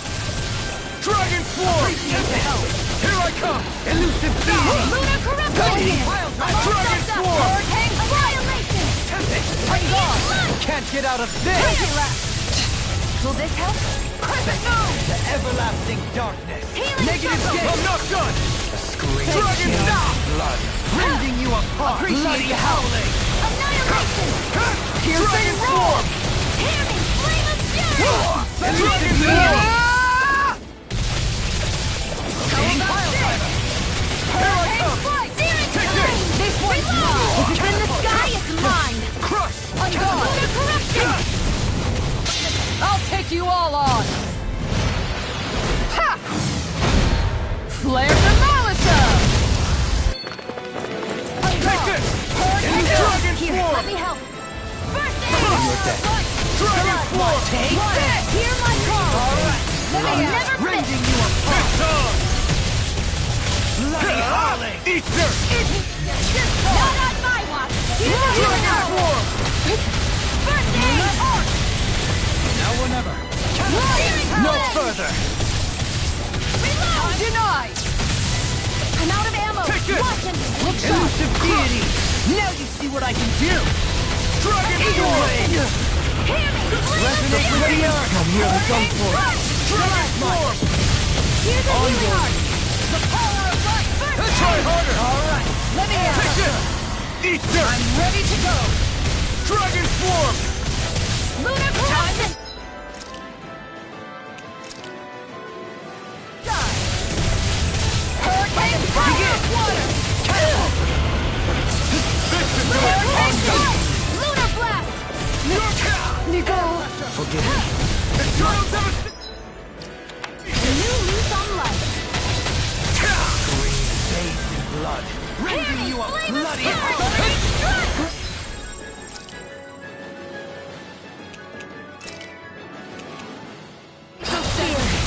Dragon Swarm! Appreciate the help! Here I come! Elusive Deity! Lunar Corruption! Dragon Swarm! Hurricane Annihilation! I'm gone! Can't get out of this! Will this help? Crescent Moon! The everlasting darkness! Healing Negative Circle! gate! I'm not done! Dragon Stop! Blood! Rending you apart! Bloody howling! Annihilation! Dragon Swarm! Healing Flame of Fury! Elusive Deity! Hurricane Strike! This one's mine! If it's in the sky, it's mine! Crush! On guard! Lunar Corruption! I'll take you all on! Ha! Flare the Malisa! On guard! then. Dragon Form! Hear my call! Alright! Let me never miss! Rending you apart! It's on! Bloody Holly! Eat dirt! Not on my watch! Here's the Dragon Form! First aid! Now or never. No further! Reload! Denied! I'm out of ammo! Take this! Watch and look Elusive deity! Now you see what I can do! Dragon Form! Resonate with the earth! I'm here to come for it! Dragon Form! Here's the healing heart! The power of light! Let's try harder! Alright, let me out! Take this! Eat dirt! I'm ready to go! Dragon Form! Lunar corruption! Hurricane fire! Water! Hurricane fire! Lunar blast! Nico! Forget it. The turtles have New lease on life! green bathed in blood. Rending you a bloody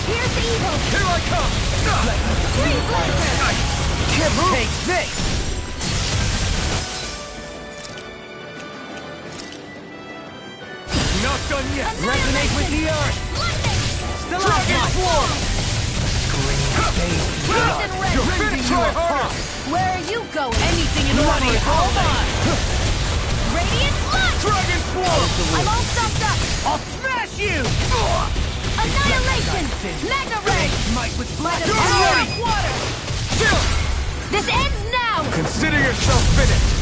Here's the evil! Here I come! Three blades! Can't move! Take this! Not done yet! Resonate with the earth! Lightning! Dragon Form! Frozen red! You're fitting you apart! Where are you going? Anything in order to hold on! Radiant light! Dragon Form! I'm all stuffed up! I'll smash you! Annihilation! Magna ray! Might with black You're ready! Water! Still! This ends now! Consider yourself finished!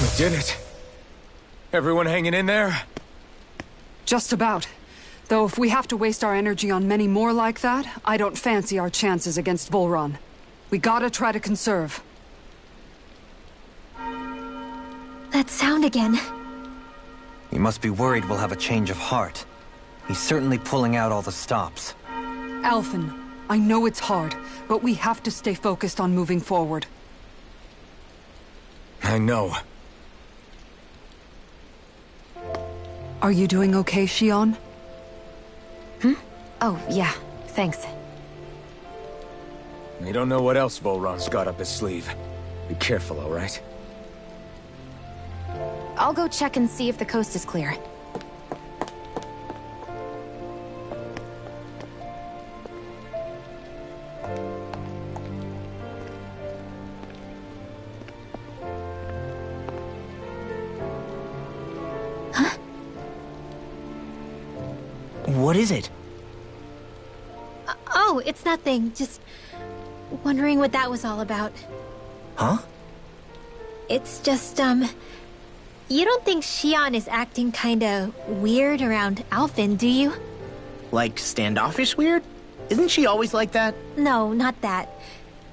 We did it! Everyone hanging in there? Just about. Though if we have to waste our energy on many more like that, I don't fancy our chances against Volron. We gotta try to conserve. That sound again. He must be worried we'll have a change of heart. He's certainly pulling out all the stops. Alphen, I know it's hard, but we have to stay focused on moving forward. I know. Are you doing okay, Shionne? Oh, yeah. Thanks. We don't know what else Volron's got up his sleeve. Be careful, all right? I'll go check and see if the coast is clear. What is it? Oh, it's nothing. Just wondering what that was all about. Huh? It's just, you don't think Shionne is acting kinda weird around Alphen, do you? Like standoffish weird? Isn't she always like that? No, not that.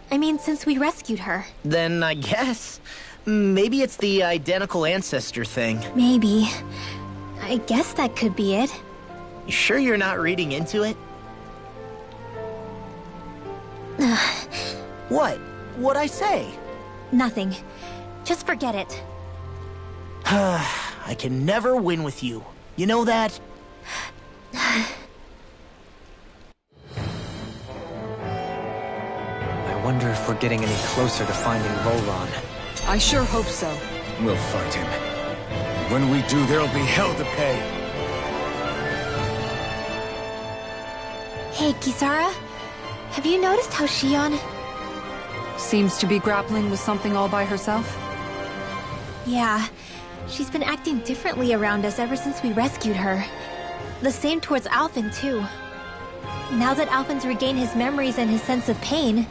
I mean, since we rescued her. Then I guess. Maybe it's the identical ancestor thing. Maybe. I guess that could be it. You sure you're not reading into it? What? What'd I say? Nothing. Just forget it. I can never win with you. You know that? I wonder if we're getting any closer to finding Volron. I sure hope so. We'll find him. And when we do, there'll be hell to pay. Hey, Kisara. Have you noticed how Shionne... Seems to be grappling with something all by herself? Yeah. She's been acting differently around us ever since we rescued her. The same towards Alphen, too. Now that Alphen's regained his memories and his sense of pain,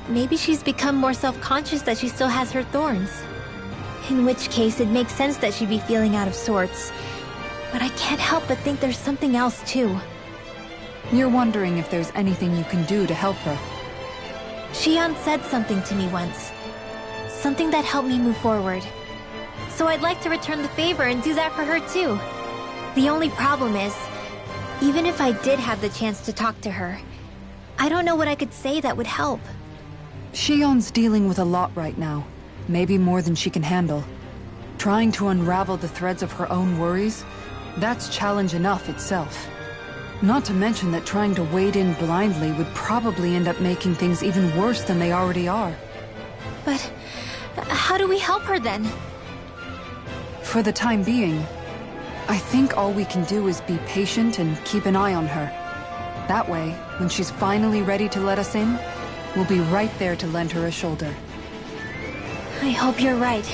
maybe she's become more self-conscious that she still has her thorns. In which case, it makes sense that she'd be feeling out of sorts. But I can't help but think there's something else, too. You're wondering if there's anything you can do to help her. Shionne said something to me once. Something that helped me move forward. So I'd like to return the favor and do that for her too. The only problem is, even if I did have the chance to talk to her, I don't know what I could say that would help. Shion's dealing with a lot right now. Maybe more than she can handle. Trying to unravel the threads of her own worries, that's challenge enough itself. Not to mention that trying to wade in blindly would probably end up making things even worse than they already are. But how do we help her then? For the time being, I think all we can do is be patient and keep an eye on her. That way, when she's finally ready to let us in, we'll be right there to lend her a shoulder. I hope you're right.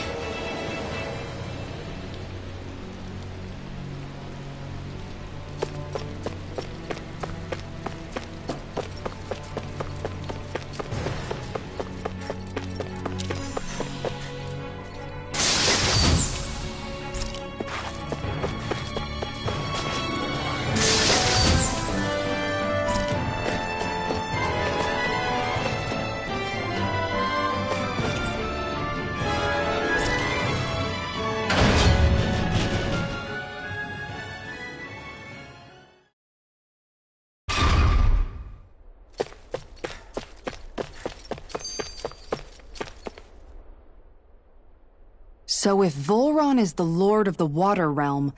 So if Volron is the Lord of the Water Realm,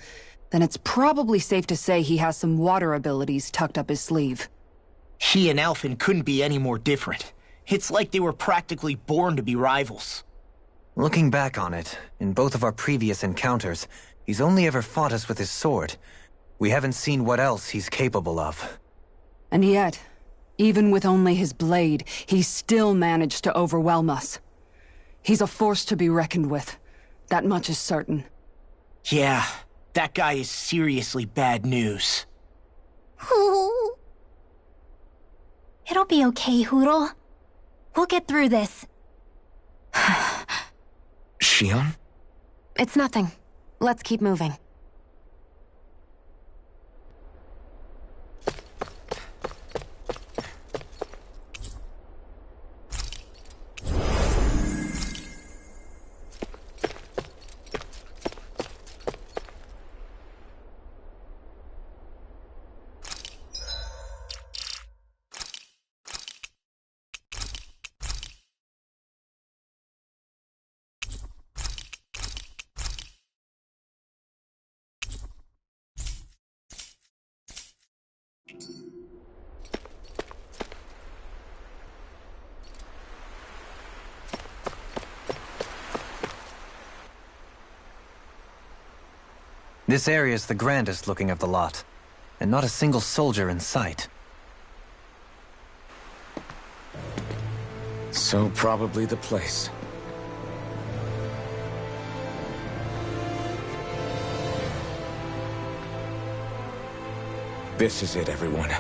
then it's probably safe to say he has some water abilities tucked up his sleeve. He and Alphen couldn't be any more different. It's like they were practically born to be rivals. Looking back on it, in both of our previous encounters, he's only ever fought us with his sword. We haven't seen what else he's capable of. And yet, even with only his blade, he still managed to overwhelm us. He's a force to be reckoned with. That much is certain. Yeah, that guy is seriously bad news. It'll be okay, Hootle. We'll get through this. Shion? It's nothing. Let's keep moving. This area's the grandest looking of the lot, and not a single soldier in sight. So probably the place. This is it, everyone.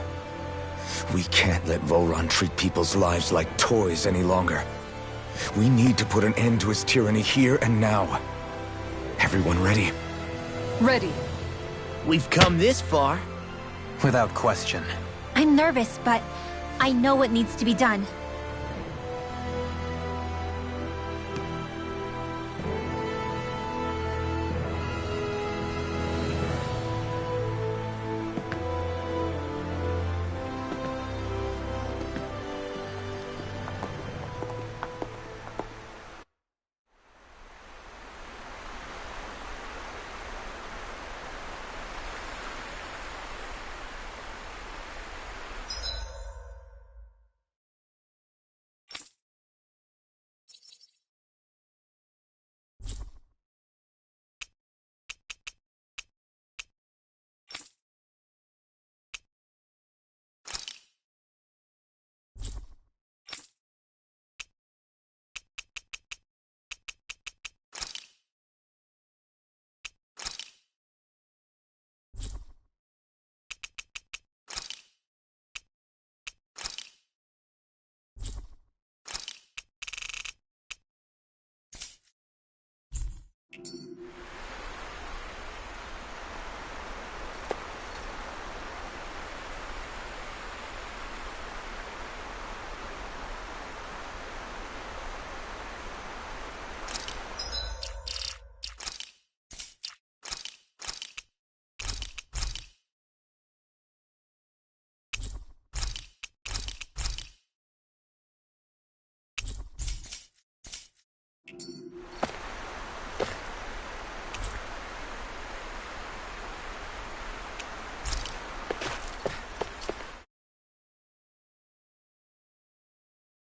We can't let Volron treat people's lives like toys any longer. We need to put an end to his tyranny here and now. Everyone ready? Ready. We've come this far. Without question. I'm nervous, but I know what needs to be done.